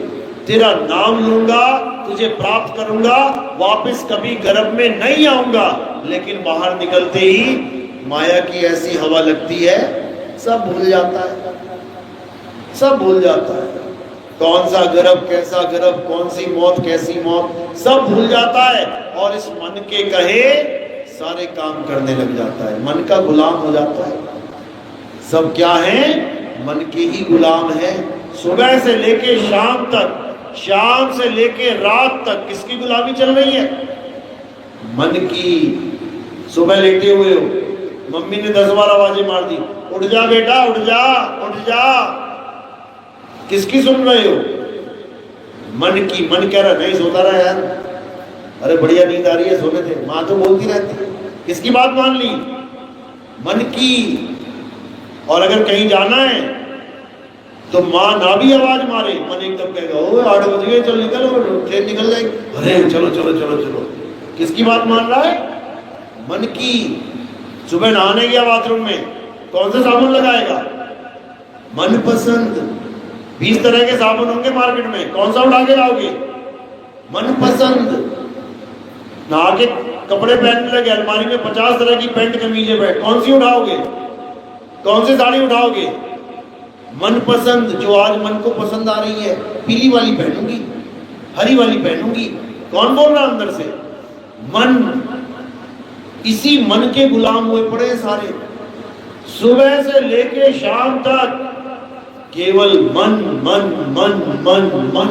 तेरा नाम लूंगा तुझे प्राप्त करूंगा, वापस कभी गर्भ में नहीं आऊंगा। लेकिन बाहर निकलते ही माया की ऐसी हवा लगती है, सब भूल जाता है, सब भूल जाता है। कौन सा गर्भ, कैसा गर्भ, कौन सी मौत, कैसी मौत, सब भूल जाता है। और इस मन के कहे सारे काम करने लग जाता है, मन का गुलाम हो जाता है। सब क्या है? मन के ही गुलाम है। सुबह से लेके शाम तक, शाम से लेके रात तक किसकी गुलामी चल रही है? मन की। सुबह लेटे हुए हो, मम्मी ने 10 बार आवाजें मार दी, उठ जा बेटा, उठ जा, उठ जा। किसकी सुन रहे हो? मन की। मन कह रहा नहीं, सोता रहा यार, अरे बढ़िया नींद आ रही है, सोने थे। माँ तो बोलती रहती है, किसकी बात मान ली? मन की। और अगर कहीं जाना है तो माँ ना भी आवाज मारे, मन एकदम कहेगा ओ 8 बज गए, चल निकल, और ट्रेन निकल जाएगी, अरे चलो चलो चलो चलो। किसकी बात मान रहा है? मन की। सुबह नहाने गया बाथरूम में, कौन सा साबुन लगाएगा? मनपसंद। 20 तरह के साबुन होंगे मार्केट में, कौन सा उठा के लाओगे? मनपसंद। नहा के कपड़े पहनने लगे, अलमारी में 50 तरह की पैंट कमीजें बैठ, कौन सी उठाओगे? कौन सी साड़ी उठाओगे? मनपसंद। जो आज मन को पसंद आ रही है, पीली वाली पहनूंगी, हरी वाली पहनूंगी। कौन बोल रहा अंदर से? मन। इसी मन के गुलाम हुए पड़े सारे। सुबह से लेके शाम तक केवल मन मन मन मन मन।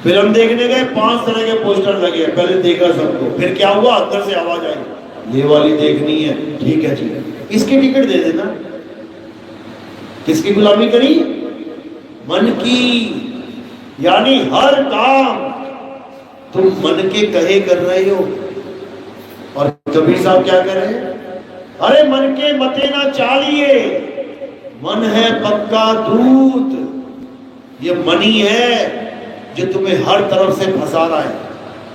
फिल्म देखने गए, 5 तरह के पोस्टर लगे, पहले देखा सबको, फिर क्या हुआ? अंदर से आवाज आई, ये वाली देखनी है, ठीक है जी, इसकी टिकट दे देना। किसकी गुलामी करी? मन की। यानी हर काम तुम मन के कहे कर रहे हो। और कबीर साहब क्या कर रहे हैं? अरे मन के मते ना चालिए, मन है पक्का दूत। ये मन ही है जो तुम्हें हर तरफ से फंसा रहा है,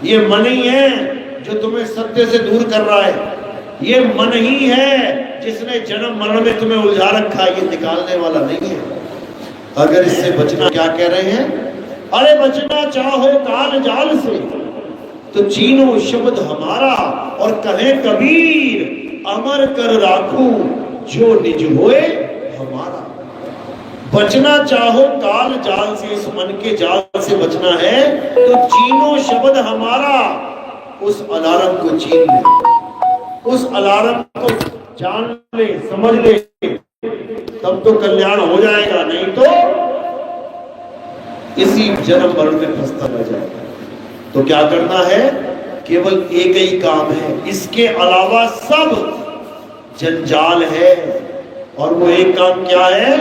ये मन ही है जो तुम्हें सत्य से दूर कर रहा है, ये मन ही है जिसने जन्म मरण में तुम्हें उलझा रखा है, ये निकालने वाला नहीं है। अगर इससे बचना, क्या कह रहे हैं? अरे बचना चाहो काल जाल से तो चीनो शब्द हमारा, और कहे कबीर अमर कर राखू जो निज होए हमारा। बचना चाहो काल जाल से, इस मन के जाल से बचना है तो चीनो शब्द हमारा। उस अलार्म को छीन ले, उस अलार्म को जान ले, समझ ले, तब तो कल्याण हो जाएगा, नहीं तो इसी जन्म मरण में फंसता रह जाएगा। तो क्या करना है? केवल एक ही काम है, इसके अलावा सब जंजाल है। और वो एक काम क्या है?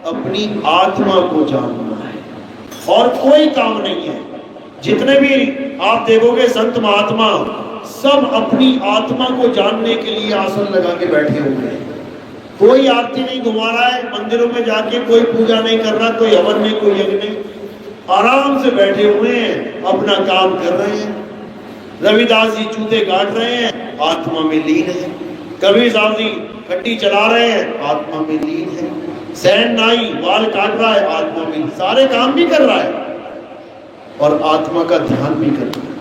अपनी आत्मा को जानना है, और कोई काम नहीं है। जितने भी आप देखोगे संत महात्मा, सब अपनी आत्मा को जानने के लिए आसन लगा के बैठे हुए हैं। कोई आरती नहीं घुमा रहा है, मंदिरों में जाके कोई पूजा नहीं कर रहा, कोई हवन नहीं, कोई यज्ञ नहीं, आराम से बैठे हुए हैं, अपना काम कर रहे हैं। रविदास जी जूते काट रहे हैं, आत्मा में लीन है। कबीर साहब जी खट्टी चला रहे हैं, आत्मा में लीन है। सैन नाई बाल काट रहा है, आत्मा में, सारे काम भी कर रहा है और आत्मा का ध्यान भी कर रहा है।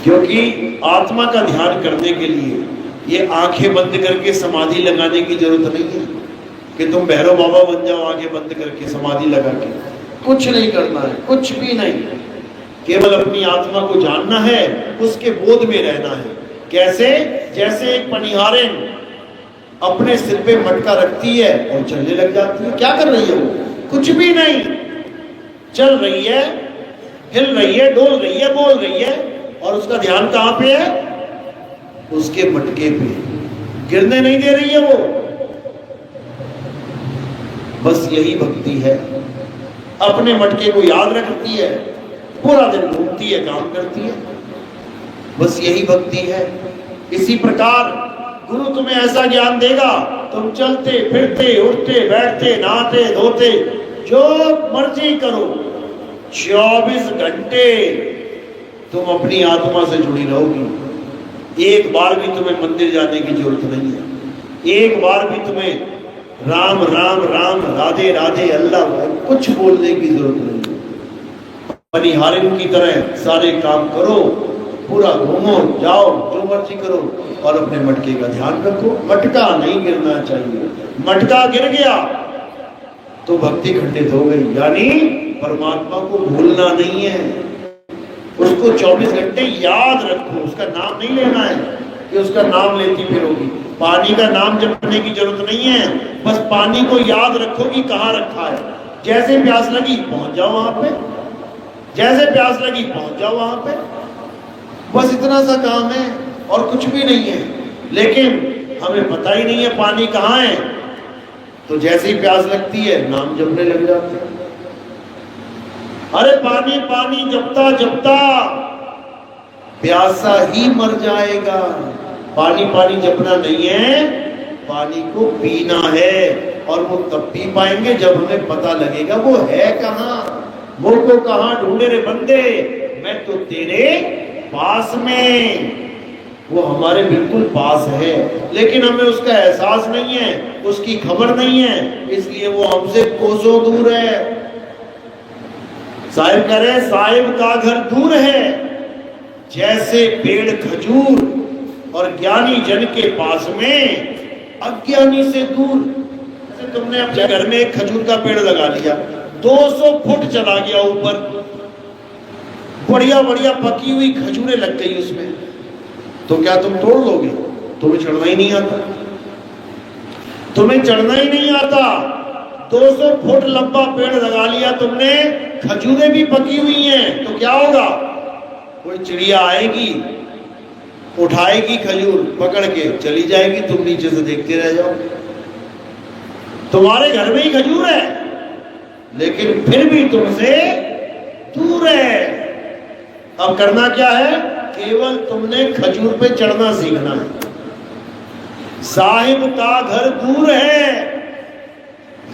क्योंकि आत्मा का ध्यान करने के लिए ये आंखें बंद करके समाधि लगाने की जरूरत नहीं है कि तुम भैरव बाबा बन जाओ आंखें बंद करके समाधि लगा के। कुछ नहीं करना है, कुछ भी नहीं, केवल अपनी आत्मा को जानना है, उसके बोध में रहना है। कैसे? जैसे एक पनिहारिन अपने सिर पे मटका रखती है और चलने लग जाती है। क्या कर रही है वो? कुछ भी नहीं, चल रही है, हिल रही है, डोल रही है, बोल रही है, और उसका ध्यान कहां पे है? उसके मटके पे। गिरने नहीं दे रही है वो। बस यही भक्ति है। अपने मटके को याद रखती है, पूरा दिन घूमती है, काम करती है, बस यही भक्ति है। इसी प्रकार गुरु तुम्हें ऐसा ज्ञान देगा, तुम चलते फिरते उठते बैठते नहाते धोते जो मर्जी करो, 24 घंटे तुम अपनी आत्मा से जुड़ी रहोगी। एक बार भी तुम्हें मंदिर जाने की जरूरत नहीं है, एक बार भी तुम्हें राम राम राम राधे राधे अल्लाह कुछ बोलने की जरूरत नहीं है। बनिहारिन की तरह सारे काम करो, पूरा घूमो, जाओ, जो मर्जी करो, और अपने मटके का ध्यान रखो। मटका नहीं गिरना चाहिए। मटका गिर गया तो भक्ति खंडित हो गई। यानी परमात्मा को भूलना नहीं है, उसको 24 घंटे याद रखो। उसका नाम नहीं लेना है कि उसका नाम लेती फिरोगी। पानी का नाम जपने की जरूरत नहीं है, बस पानी को याद रखो कि कहाँ रखा है। जैसे प्यास लगी पहुंच जाओ वहां पे, जैसे प्यास लगी पहुंच जाओ वहां पे। बस इतना सा काम है और कुछ भी नहीं है। लेकिन हमें पता ही नहीं है पानी कहाँ है, तो जैसे ही प्यास लगती है नाम जपने लग जाते हैं। अरे पानी पानी जपता जपता प्यासा ही मर जाएगा। पानी पानी जपना नहीं है, पानी को पीना है। और वो तब पी पाएंगे जब हमें पता लगेगा वो है कहाँ। वो को कहाँ ढूंढे रे बंदे, मैं तो तेरे पास में। वो हमारे बिल्कुल पास है, लेकिन हमें उसका एहसास नहीं है, उसकी खबर नहीं है, इसलिए वो हमसे कोसों दूर है। साहिब कह रहे साहिब का घर दूर है जैसे पेड़ खजूर, और ज्ञानी जन के पास में अज्ञानी से दूर। जैसे तुमने अपने घर में एक खजूर का पेड़ लगा लिया, 200 फुट चला गया ऊपर, बढ़िया बढ़िया पकी हुई खजूरें लग गई उसमें, तो क्या तुम तोड़ लोगे? तुम्हें चढ़ना ही नहीं आता, तुम्हें चढ़ना ही नहीं आता। 200 फुट लंबा पेड़ लगा लिया तुमने, खजूरें भी पकी हुई हैं, तो क्या होगा? कोई चिड़िया आएगी, उठाएगी खजूर, पकड़ के चली जाएगी, तुम नीचे से देखते रह जाओ। तुम्हारे घर में ही खजूर है, लेकिन फिर भी तुमसे दूर है। अब करना क्या है? केवल तुमने खजूर पे चढ़ना सीखना है। साहिब का घर दूर है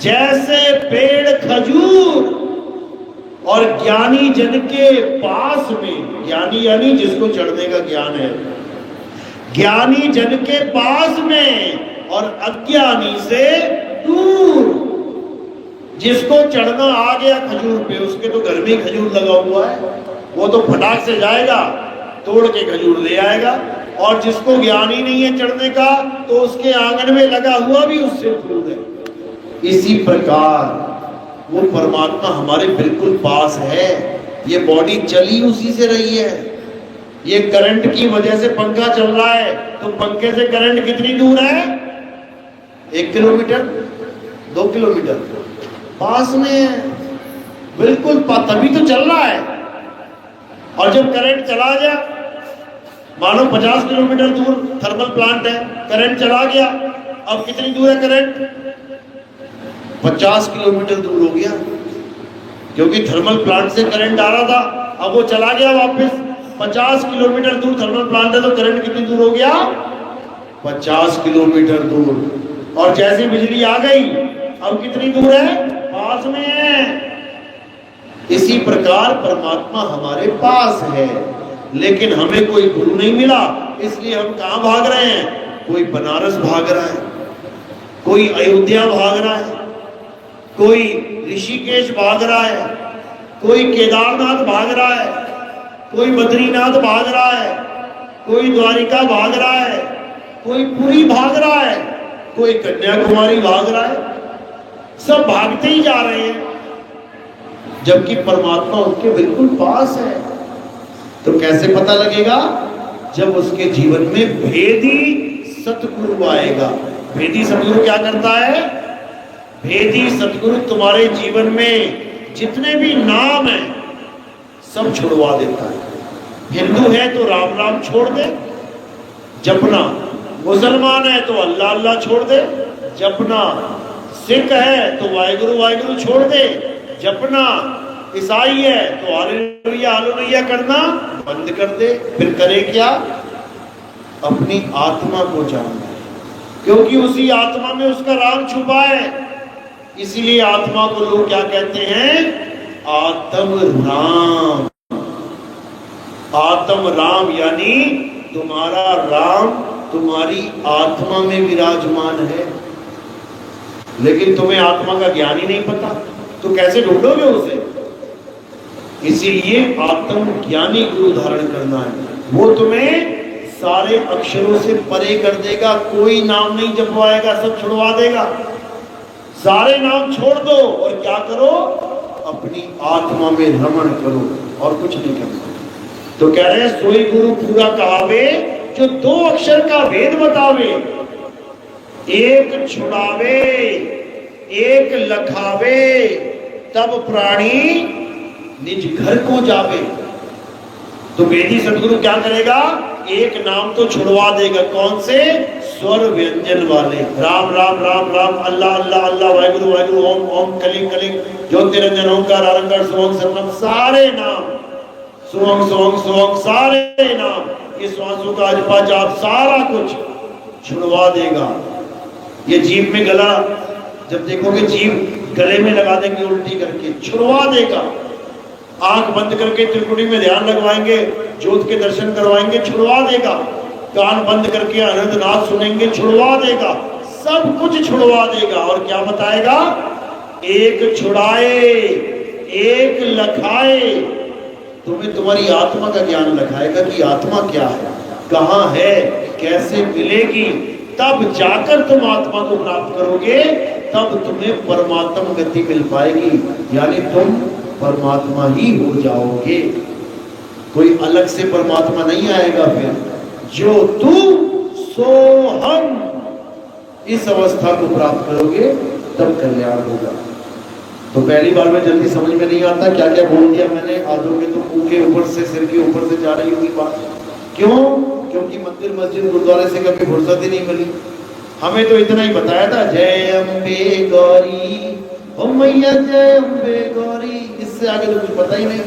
जैसे पेड़ खजूर, और ज्ञानी जन के पास में, ज्ञानी यानी जिसको चढ़ने का ज्ञान है, ज्ञानी जन के पास में और अज्ञानी से दूर। जिसको चढ़ना आ गया खजूर पे, उसके तो घर में खजूर लगा हुआ है, वो तो फटाक से जाएगा, तोड़ के खजूर ले आएगा। और जिसको ज्ञान ही नहीं है चढ़ने का, तो उसके आंगन में लगा हुआ भी उससे दूर है। इसी प्रकार वो परमात्मा हमारे बिल्कुल पास है। ये बॉडी चली उसी से रही है। ये करंट की वजह से पंखा चल रहा है, तो पंखे से करंट कितनी दूर है? 1 किलोमीटर, 2 किलोमीटर, पास में है बिल्कुल, तभी तो चल रहा है। और जब करंट चला गया, मानो 50 किलोमीटर दूर थर्मल प्लांट है, करंट चला गया, अब कितनी दूर है करंट? 50 किलोमीटर दूर हो गया, क्योंकि थर्मल प्लांट से करंट आ रहा था, अब वो चला गया वापस। 50 किलोमीटर दूर थर्मल प्लांट है, तो करंट कितनी दूर हो गया? 50 किलोमीटर दूर। और जैसी बिजली आ गई, अब कितनी दूर है? पास में है। इसी प्रकार परमात्मा हमारे पास है, लेकिन हमें कोई गुरु नहीं मिला, इसलिए हम कहां भाग रहे हैं? कोई बनारस भाग रहा है, कोई अयोध्या भाग रहा है, कोई ऋषिकेश भाग रहा है, कोई केदारनाथ भाग रहा है, कोई बद्रीनाथ भाग रहा है, कोई द्वारिका भाग रहा है, कोई पुरी भाग रहा है, कोई कन्याकुमारी भाग रहा है। सब भागते ही जा रहे हैं, जबकि परमात्मा उनके बिल्कुल पास है। तो कैसे पता लगेगा? जब उसके जीवन में भेदी सतगुरु आएगा। भेदी सतगुरु क्या करता है? भेदी सतगुरु तुम्हारे जीवन में जितने भी नाम है सब छुड़वा देता है। हिंदू है तो राम राम छोड़ दे, जपना। मुसलमान है तो अल्लाह अल्लाह छोड़ दे, जपना। सिख है तो वाहिगुरु वाहिगुरु छोड़ दे, जपना। ईसाई है तो हालेलुया हालेलुया करना बंद कर दे। फिर करे क्या? अपनी आत्मा को जानना, क्योंकि उसी आत्मा में उसका राम छुपा है। इसीलिए आत्मा को लोग क्या कहते हैं? आत्म राम। आत्म राम यानी तुम्हारा राम तुम्हारी आत्मा में विराजमान है, लेकिन तुम्हें आत्मा का ज्ञान ही नहीं पता, तो कैसे ढूंढोगे उसे? इसीलिए आत्मज्ञानी गुरु धारण करना है। वो तुम्हें सारे अक्षरों से परे कर देगा, कोई नाम नहीं जपवाएगा, सब छुड़वा देगा। सारे नाम छोड़ दो और क्या करो, अपनी आत्मा में रमण करो और कुछ नहीं करना। तो कह रहे हैं सोई गुरु पूरा कहावे, जो 2 अक्षर का भेद बतावे, एक छुड़ावे एक लखावे, तब प्राणी निज घर को जावे। तो वेदी सदगुरु क्या करेगा, एक नाम तो छुड़वा देगा, कौन से, स्वर व्यंजन वाले, राम राम राम राम, अल्लाह अल्लाह अल्लाह, वाहिगुरु वाहिगुरु, ओम ओम, कलिंग कलिंग, ज्योतिरंजन, ओंकार, आरंगर, सुवंग सर्वम, सारे नाम, सुवंग सुवंग सुवंग, सारे नाम, ये श्वासों का अजपा जाप, सारा कुछ छुड़वा देगा। ये जीभ में गला, जब देखोगे जीभ गले में लगा देंगे उल्टी करके, छुड़वा देगा। आंख बंद करके त्रिकुटी में ध्यान लगवाएंगे, ज्योत के दर्शन करवाएंगे, छुड़वा देगा। कान बंद करके आनंदनाद सुनेंगे, छुड़वा देगा। सब कुछ छुड़वा देगा। और क्या बताएगा, एक छुड़ाए एक लखाए, तुम्हें तुम्हारी आत्मा का ज्ञान लखाएगा कि आत्मा क्या है, कहाँ है, कैसे मिलेगी। तब जाकर तुम आत्मा को प्राप्त करोगे, तब तुम्हें परमात्म गति मिल पाएगी, यानी तुम परमात्मा ही हो जाओगे। कोई अलग से परमात्मा नहीं आएगा। फिर जो तू सो हम, इस अवस्था को प्राप्त करोगे तब कल्याण होगा। तो पहली बार में जल्दी समझ में नहीं आता, क्या क्या बोल दिया मैंने, आधोगे तो मुंह के ऊपर से, सिर के ऊपर से जा रही होगी बात। क्यों? क्योंकि मंदिर मस्जिद गुरुद्वारे से कभी फुर्सत ही नहीं मिली। हमें तो इतना ही बताया था, जय अम्बे गौरी, ओ मैया जय अम्बे गौरी, इससे आगे तो कुछ पता ही नहीं।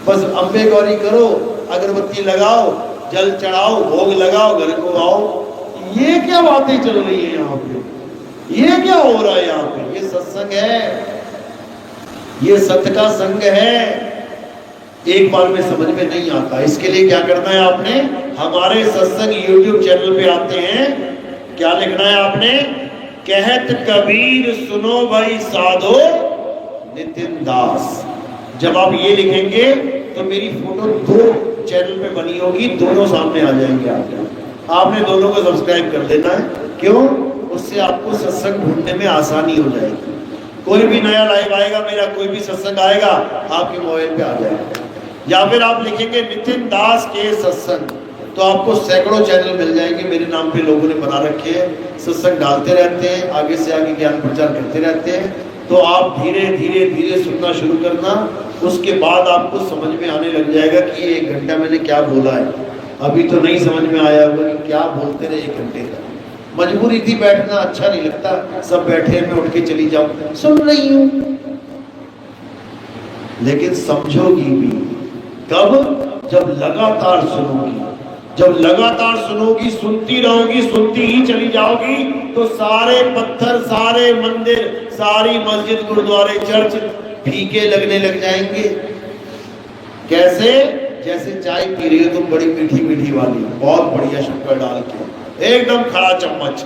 बस अम्बे गौरी करो, अगरबत्ती लगाओ, जल चढ़ाओ, भोग लगाओ, घर को आओ। ये क्या बातें चल रही है यहाँ पे, ये क्या हो रहा है यहाँ पे? ये सत्संग है, ये सत्य का संग है। एक बार में समझ में नहीं आता। इसके लिए क्या करना है आपने, हमारे सत्संग YouTube चैनल पे आते हैं, क्या लिखना है आपने, कहत कबीर सुनो भाई साधो नितिन दास। जब आप ये लिखेंगे तो मेरी फोटो 2 चैनल पे बनी होगी, दोनों सामने आ जाएंगे आपने दोनों को सब्सक्राइब कर देना है। क्यों? उससे आपको सत्संग ढूंढने में आसानी हो जाएगी। कोई भी नया लाइव आएगा, मेरा कोई भी सत्संग आएगा, आपके मोबाइल पे आ जाएगा। या फिर आप लिखेंगे नितिन दास के सत्संग, तो आपको सैकड़ों चैनल मिल जाएंगे। मेरे नाम पे लोगों ने बना रखे हैं, सत्संग डालते रहते हैं, आगे से आगे ज्ञान प्रचार करते रहते हैं। तो आप धीरे धीरे धीरे सुनना शुरू करना, उसके बाद आपको समझ में आने लग जाएगा कि ये 1 घंटा मैंने क्या बोला है। अभी तो नहीं समझ में आया होगा कि क्या बोलते रहे 1 घंटे का। मजबूरी थी, बैठना अच्छा नहीं लगता, सब बैठे, मैं उठ के चली जाऊं, सुन रही हूं, लेकिन समझोगी भी कब? जब लगातार सुनोगी। जब लगातार सुनोगी, सुनती रहोगी, सुनती ही चली जाओगी, तो सारे पत्थर, सारे मंदिर, सारी मस्जिद, गुरुद्वारे, चर्च फीके लगने लग जाएंगे। कैसे? जैसे चाय पी रही हो तुम, बड़ी मीठी मीठी वाली, बहुत बढ़िया शक्कर डाल के, एकदम खड़ा चम्मच,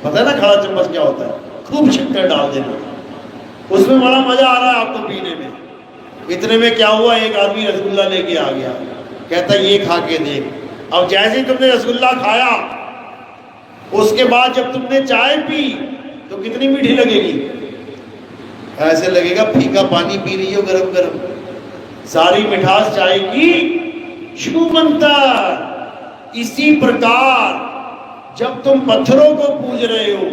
पता है ना खड़ा चम्मच क्या होता है, खूब शक्कर डाल देना, उसमें बड़ा मजा आ रहा है आपको पीने में। इतने में क्या हुआ, एक आदमी रसगुल्ला लेके आ गया, कहता ये खा के देख। अब जैसे ही तुमने रसगुल्ला खाया, उसके बाद जब तुमने चाय पी तो कितनी मीठी लगेगी, ऐसे लगेगा फीका पानी पी रही हो गरम गरम। सारी मिठास चाय की छूमंतर। इसी प्रकार जब तुम पत्थरों को पूज रहे हो,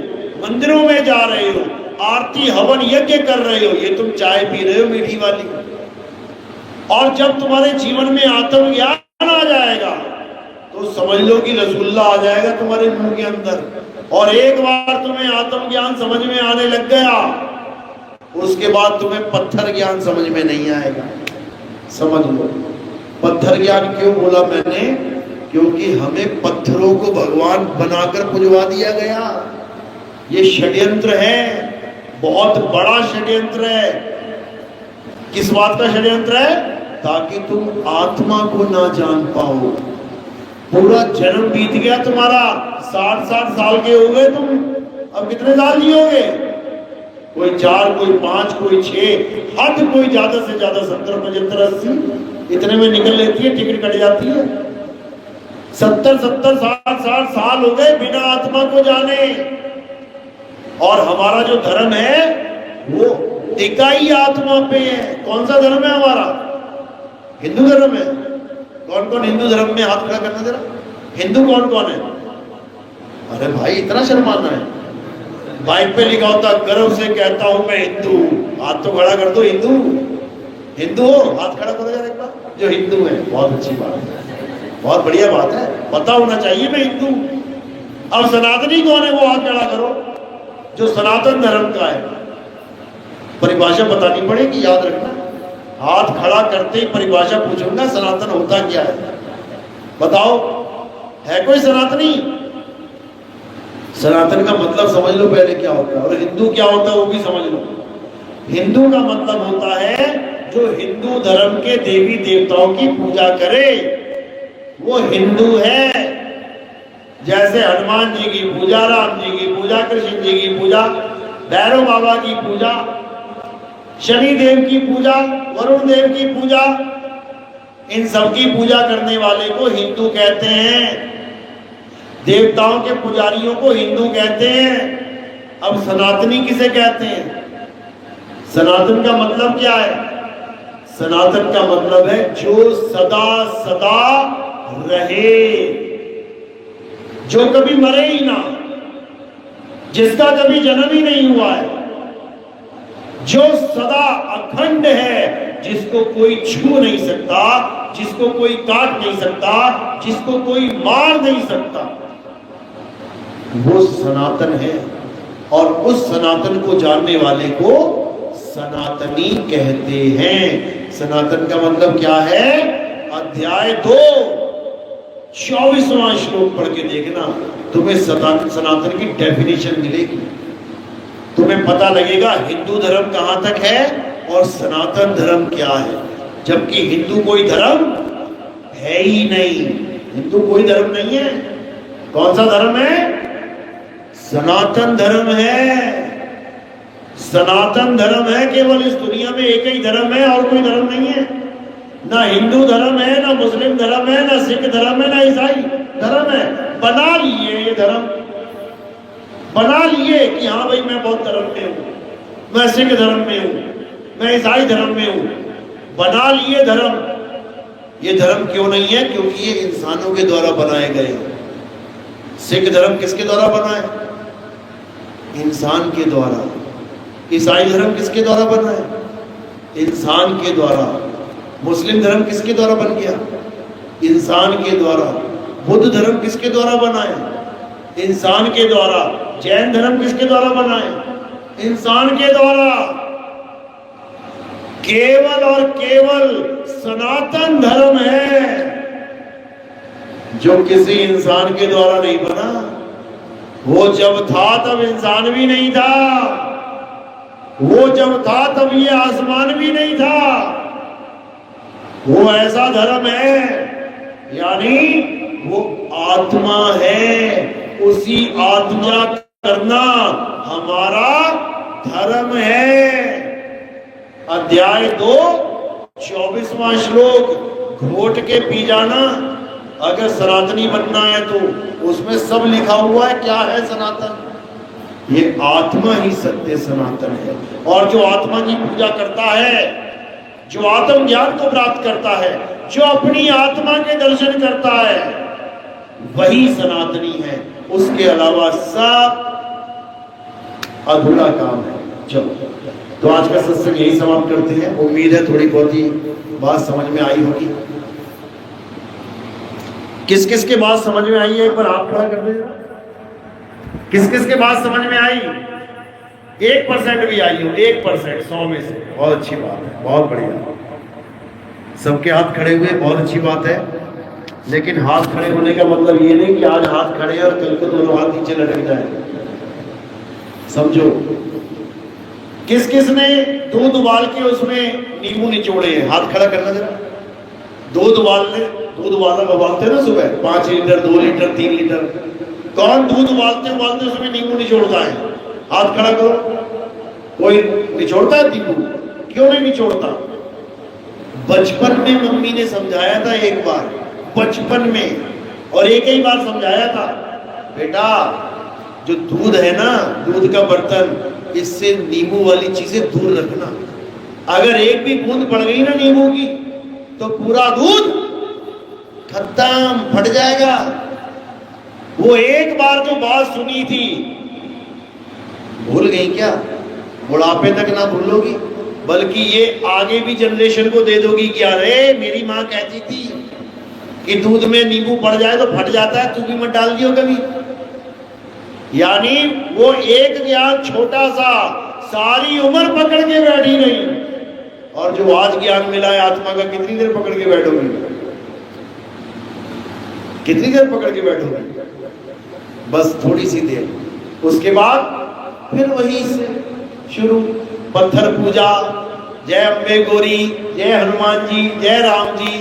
मंदिरों में जा रहे हो, आरती हवन यज्ञ कर रहे हो, ये तुम चाय पी रहे हो मीठी वाली। और जब तुम्हारे जीवन में आत्मज्ञान आ जाएगा तो समझ लो कि रसगुल्ला आ जाएगा तुम्हारे मुंह के अंदर। और एक बार तुम्हें आत्मज्ञान समझ में आने लग गया, उसके बाद तुम्हें पत्थर ज्ञान समझ में नहीं आएगा। समझ लो, पत्थर ज्ञान क्यों बोला मैंने, क्योंकि हमें पत्थरों को भगवान बनाकर पुजवा दिया गया। ये षड्यंत्र है, बहुत बड़ा षड्यंत्र है। किस बात का षड्यंत्र है? ताकि तुम आत्मा को ना जान पाओ। पूरा जन्म बीत गया तुम्हारा, 60-60 साल के हो गए तुम, अब कितने साल जियोगे? कोई 4, कोई 5, कोई 6, हद कोई ज्यादा से ज्यादा 70, 75, 80 इतने में निकल लेती है, टिकट कट जाती है। 70, 60 साल हो गए बिना आत्मा को जाने। और हमारा जो धर्म है वो इकाई आत्मा पे है। कौन सा धर्म है हमारा? हिंदू धर्म है। कौन कौन हिंदू धर्म में हाथ खड़ा करना जरा? हिंदू कौन कौन है? अरे भाई इतना शर्माना है? बाइक पे लिखा होता गर्व से कहता हूं मैं हिंदू। हाथ तो खड़ा कर दो। हिंदू हिंदू हो, हाथ खड़ा करो यार एक बार। जो हिंदू है, बहुत अच्छी बात है, बहुत बढ़िया बात है, पता होना चाहिए मैं हिंदू। अब सनातनी कौन है वो हाथ खड़ा करो, जो सनातन धर्म का है। परिभाषा बतानी पड़ेगी, याद रखना। हाथ खड़ा करते ही परिभाषा पूछूंगा, सनातन होता क्या है बताओ। है कोई सनातनी? सनातन का मतलब समझ लो पहले क्या होता है, और हिंदू क्या होता है वो भी समझ लो। हिंदू का मतलब होता है जो हिंदू धर्म के देवी देवताओं की पूजा करे, वो हिंदू है। जैसे हनुमान जी की पूजा, राम जी की पूजा, कृष्ण जी की पूजा, भैरव बाबा की पूजा, शनि देव की पूजा, वरुण देव की पूजा, इन सब की पूजा करने वाले को हिंदू कहते हैं। देवताओं के पुजारियों को हिंदू कहते हैं। अब सनातनी किसे कहते हैं? सनातन का मतलब क्या है? सनातन का मतलब है जो सदा सदा रहे, जो कभी मरे ही ना, जिसका कभी जन्म ही नहीं हुआ है, जो सदा अखंड है, जिसको कोई छू नहीं सकता, जिसको कोई काट नहीं सकता, जिसको कोई मार नहीं सकता, वो सनातन है। और उस सनातन को जानने वाले को सनातनी कहते हैं। सनातन का मतलब क्या है? अध्याय 2 24वां श्लोक पढ़ के देखना, तुम्हें सनातन की डेफिनेशन मिलेगी। तुम्हें पता लगेगा हिंदू धर्म कहां तक है और सनातन धर्म क्या है। जबकि हिंदू कोई धर्म है ही नहीं। हिंदू कोई धर्म नहीं है। कौन सा धर्म है? सनातन धर्म है। सनातन धर्म है। केवल इस दुनिया में एक ही धर्म है और कोई धर्म नहीं है। ना हिंदू धर्म है, ना मुस्लिम धर्म है, ना सिख धर्म है, ना ईसाई धर्म है। बना लिए ये धर्म, बना लिए कि हाँ भाई मैं बौद्ध धर्म में हूं, मैं सिख धर्म में हूं, मैं ईसाई धर्म में हूं। बना लिए धर्म। ये धर्म क्यों नहीं है? क्योंकि ये इंसानों के द्वारा बनाए गए। सिख धर्म किसके द्वारा बना है? इंसान के द्वारा। ईसाई धर्म किसके द्वारा बना है? इंसान के द्वारा। मुस्लिम धर्म किसके द्वारा बन गया? इंसान के द्वारा। बुद्ध धर्म किसके द्वारा बना है? इंसान के द्वारा। जैन धर्म किसके द्वारा बना है? इंसान के द्वारा। केवल और केवल सनातन धर्म है जो किसी इंसान के द्वारा नहीं बना। वो जब था तब इंसान भी नहीं था, वो जब था तब ये आसमान भी नहीं था। वो ऐसा धर्म है, यानी वो आत्मा है। उसी आत्मा करना हमारा धर्म है। अध्याय 2 24वां श्लोक, घोट के पी जाना। अगर सनातनी बनना है तो उसमें सब लिखा हुआ है। क्या है सनातन? ये आत्मा ही सत्य सनातन है। और जो आत्मा की पूजा करता है, जो आत्म ज्ञान को प्राप्त करता है, जो अपनी आत्मा के दर्शन करता है, वही सनातनी है। उसके अलावा सब अधूरा काम है। चलो, तो आज का सत्संग यही समाप्त करते हैं। उम्मीद है थोड़ी बहुत ही बात समझ में आई होगी। किस किस के बात समझ में आई है? एक बार हाथ खड़ा कर देना। किस किस के बात समझ में आई? 1% भी आई हो, 1%, 100 में से। बहुत अच्छी बात है, बहुत बढ़िया। सबके हाथ खड़े हुए, बहुत अच्छी बात है। लेकिन हाथ खड़े होने का मतलब ये नहीं कि आज हाथ खड़े और कल को दोनों हाथ नीचे लटक जाए। समझो, किस किस ने दूध उबाल के उसमें नींबू निचोड़े हैं? हाथ खड़ा करना जरा। दूध उबालना उबालते ना सुबह 5 लीटर, 2 लीटर, 3 लीटर। कौन दूध उबालते उबालते उसमें नींबू निचोड़ता है? हाथ खड़ा करो। कोई निचोड़ता है नींबू? क्यों नहीं निचोड़ता? बचपन में मम्मी ने समझाया था एक बार, बचपन में, और एक ही बार समझाया था, बेटा जो दूध है ना, दूध का बर्तन, इससे नींबू वाली चीजें दूर रखना। अगर एक भी बूंद पड़ गई ना नींबू की तो पूरा दूध खत्म, फट जाएगा। वो एक बार जो बात सुनी थी भूल गई क्या? बुढ़ापे तक ना भूलोगी, बल्कि ये आगे भी जनरेशन को दे दोगी कि अरे मेरी माँ कहती थी कि दूध में नींबू पड़ जाए तो फट जाता है, तू भी मत डाल दियो कभी। यानी वो एक ज्ञान छोटा सा सारी उम्र पकड़ के बैठी नहीं, और जो आज ज्ञान मिला है आत्मा का, कितनी देर पकड़ के बैठोगी? कितनी देर पकड़ के बैठोगी? बस थोड़ी सी देर। उसके बाद फिर वही से शुरू, पत्थर पूजा, जय अम्बे गौरी, जय हनुमान जी, जय राम जी।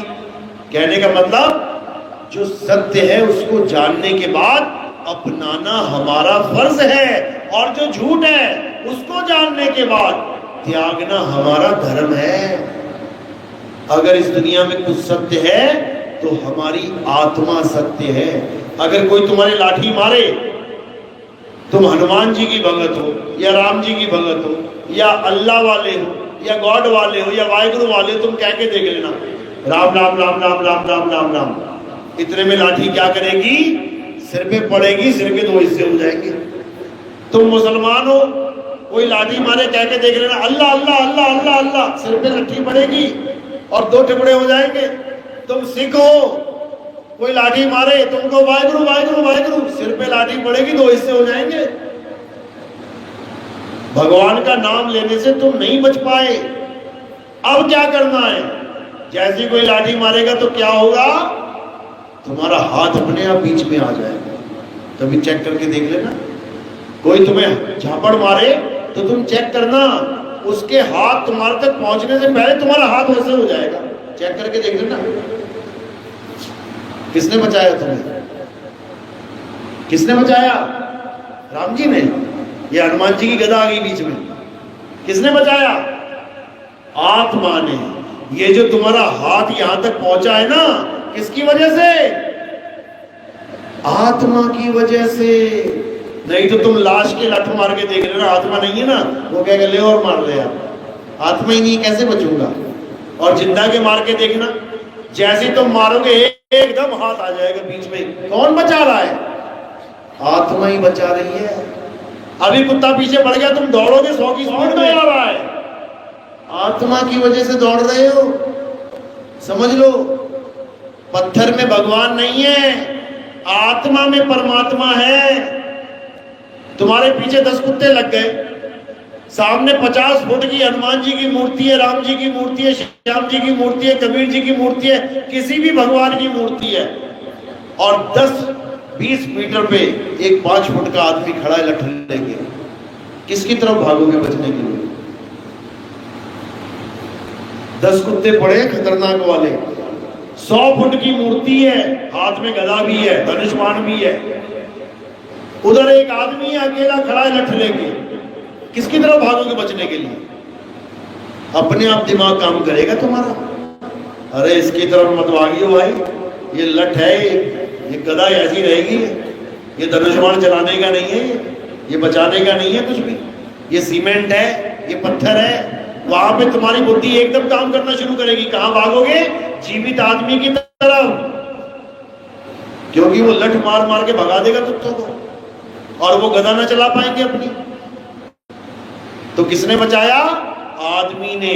कहने का मतलब जो सत्य है उसको जानने के बाद अपनाना हमारा फर्ज है, और जो झूठ है उसको जानने के बाद त्यागना हमारा धर्म है। अगर इस दुनिया में कुछ सत्य है तो हमारी आत्मा सत्य है। अगर कोई तुम्हारे लाठी मारे, तुम हनुमान जी की भगत हो या राम जी की भगत हो या अल्लाह वाले हो या गॉड वाले हो या वाहिगुरु वाले हो, तुम कह के देख लेना राम राम राम राम राम राम राम राम, इतने में लाठी क्या करेगी? सिर पे पड़ेगी, सिर के दो हिस्से हो जाएंगे। तुम मुसलमान हो, कोई लाठी मारे कह के देख लेना अल्लाह अल्लाह अल्लाह अल्लाह अल्लाह, सिर पे लाठी पड़ेगी और दो टुकड़े हो जाएंगे। तुम सिख हो, कोई लाठी मारे तुमको वाहिगुरु वाहिगुरु वाहिगुरु, सिर पे लाठी पड़ेगी, दो हिस्से हो जाएंगे। भगवान का नाम लेने से तुम नहीं बच पाए। अब क्या करना है? जैसी कोई लाठी मारेगा तो क्या होगा? तुम्हारा हाथ अपने आप बीच में आ जाएगा। कभी चेक करके देख लेना। कोई तुम्हें झापड़ मारे तो तुम चेक करना, उसके हाथ तुम्हारे तक पहुंचने से पहले तुम्हारा हाथ वैसे हो जाएगा। चेक करके देख लेना। किसने बचाया तुम्हें? किसने बचाया? राम जी ने? ये हनुमान जी की गदा आ गई बीच में, किसने बचाया? आत्मा ने। ये जो तुम्हारा हाथ यहां तक पहुंचा है ना, किसकी वजह से? आत्मा की वजह से। नहीं तो तुम लाश के लठ मार के देख लेना, आत्मा नहीं है ना, वो कहेगा ले और मार ले यार, आत्मा ही नहीं, कैसे बचूंगा? और जिंदा के मार के देखना, जैसे तुम मारोगे एकदम हाथ आ जाएगा बीच में। कौन बचा रहा है? आत्मा ही बचा रही है। अभी कुत्ता पीछे पड़ गया, तुम दौड़ोगे 100 की स्पीड में, आ रहा है, आत्मा की वजह से दौड़ रहे हो। समझ लो, पत्थर में भगवान नहीं है, आत्मा में परमात्मा है। तुम्हारे पीछे 10 कुत्ते लग गए, सामने 50 फुट की हनुमान जी की मूर्ति है, राम जी की मूर्ति है, श्याम जी की मूर्ति है, कबीर जी की मूर्ति है, किसी भी भगवान की मूर्ति है, और 10-20 मीटर पे एक 5 फुट का आदमी खड़ा है लठ लेके। किसकी तरफ भागोगे बचने के लिए? 10 कुत्ते पड़े खतरनाक वाले, 100 फुट की मूर्ति है, हाथ में गदा भी है, धनुष्मान भी है, उधर एक आदमी अकेला खड़ा है लठ लेके। किसकी तरफ भागोगे बचने के लिए? अपने आप दिमाग काम करेगा तुम्हारा। अरे इसकी तरफ मत भागियो भाई, ये लठ है, ये गदा ऐसी रहेगी, ये धनुष्मान चलाने का नहीं है, ये बचाने का नहीं है कुछ भी, ये सीमेंट है, ये पत्थर है। वहां पे तुम्हारी बुद्धि एकदम काम करना शुरू करेगी। कहां भागोगे? जीवित आदमी की तरफ, क्योंकि वो लठ मार मार के भगा देगा कुत्तों को और वो गदा ना चला पाएंगे अपनी। तो किसने बचाया? आदमी ने।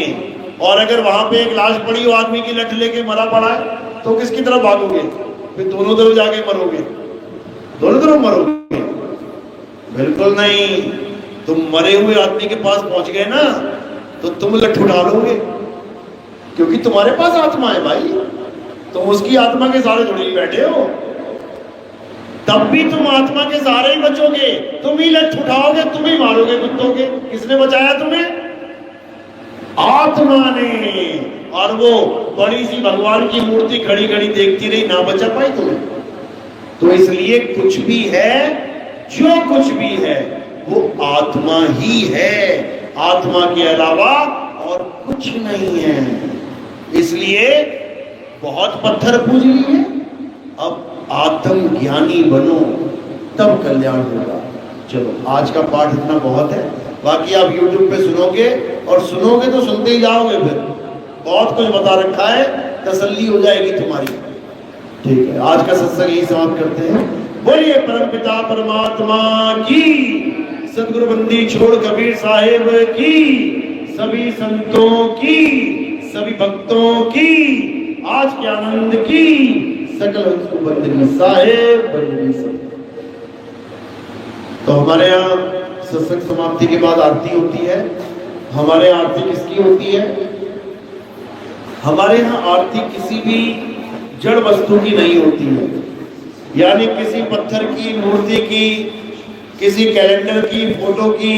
और अगर वहां पे एक लाश पड़ी हो, आदमी की लठ लेके मरा पड़ा है, तो किसकी तरफ भागोगे? फिर दोनों तरफ जाके मरोगे, दोनों तरफ मरोगे? बिल्कुल नहीं। तुम मरे हुए आदमी के पास पहुंच गए ना, तो तुम लठ उठा लोगे, क्योंकि तुम्हारे पास आत्मा है भाई, तुम उसकी आत्मा के सहारे जुड़े बैठे हो। तब भी तुम आत्मा के सहारे ही बचोगे, तुम ही लठ उठाओगे, तुम ही मारोगे कुत्तों के। किसने बचाया तुम्हें? आत्मा ने। और वो बड़ी सी भगवान की मूर्ति खड़ी खड़ी देखती रही, ना बचा पाई तुम्हें। तो इसलिए कुछ भी है, जो कुछ भी है वो आत्मा ही है। आत्मा के अलावा और कुछ नहीं है। इसलिए बहुत पत्थर पूज लिए, अब आत्म ज्ञानी बनो, तब कल्याण होगा। चलो आज का पाठ इतना बहुत है, बाकी आप YouTube पे सुनोगे और सुनोगे तो सुनते ही जाओगे, फिर बहुत कुछ बता रखा है, तसल्ली हो जाएगी तुम्हारी। ठीक है, आज का सत्संग यही समाप्त करते हैं। बोलिए परमपिता परमात्मा की, सदगुरु बंदी छोड़ कबीर साहेब की, सभी संतों की, सभी भक्तों की, आज के आनंद की, सकल हंस को बंदगी साहेब बंदगी सब। तो हमारे यहाँ सत्संग समाप्ति के बाद आरती होती है। हमारे यहाँ आरती किसकी होती है? हमारे यहाँ आरती किसी भी जड़ वस्तु की नहीं होती है, यानी किसी पत्थर की, मूर्ति की, किसी कैलेंडर की, फोटो की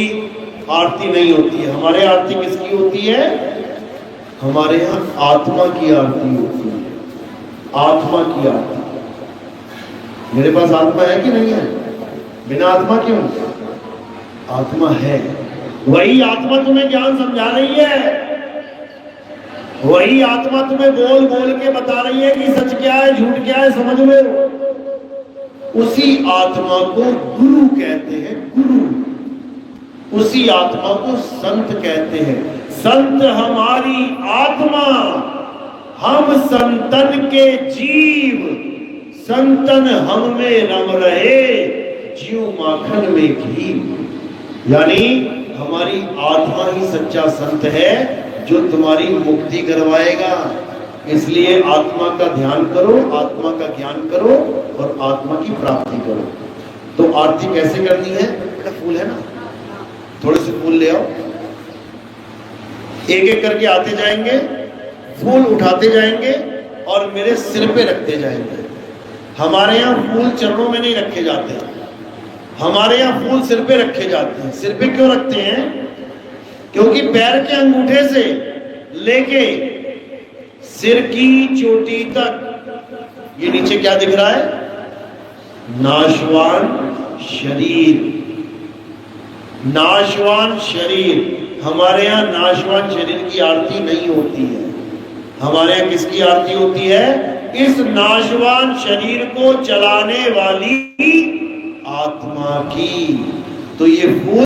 आरती नहीं होती है। हमारे आरती किसकी होती है? हमारे यहाँ आत्मा की आरती होती है, आत्मा की आरती। मेरे पास आत्मा है कि नहीं है? बिना आत्मा क्यों? आत्मा है, वही आत्मा तुम्हें ज्ञान समझा रही है, वही आत्मा तुम्हें बोल बोल के बता रही है कि सच क्या है, झूठ क्या है, समझ लो। उसी आत्मा को गुरु कहते हैं, गुरु। उसी आत्मा को संत कहते हैं। संत हमारी आत्मा, हम संतन के जीव, संतन हम में रम रहे, जीव माखन में घी। यानी हमारी आत्मा ही सच्चा संत है जो तुम्हारी मुक्ति करवाएगा। इसलिए आत्मा का ध्यान करो, आत्मा का ज्ञान करो और आत्मा की प्राप्ति करो। तो आरती कैसे करनी है? फूल है ना, थोड़े से फूल ले आओ, एक एक करके आते जाएंगे, फूल उठाते जाएंगे और मेरे सिर पे रखते जाएंगे। हमारे यहाँ फूल चरणों में नहीं रखे जाते, हमारे यहाँ फूल सिर पे रखे जाते हैं। सिर पे क्यों रखते हैं? क्योंकि पैर के अंगूठे से लेके सिर की चोटी तक, ये नीचे क्या दिख रहा है? नाशवान शरीर, नाशवान शरीर। हमारे यहाँ नाशवान शरीर की आरती नहीं होती है। हमारे यहाँ किसकी आरती होती है? इस नाशवान शरीर को चलाने वाली आत्मा की। तो ये फूल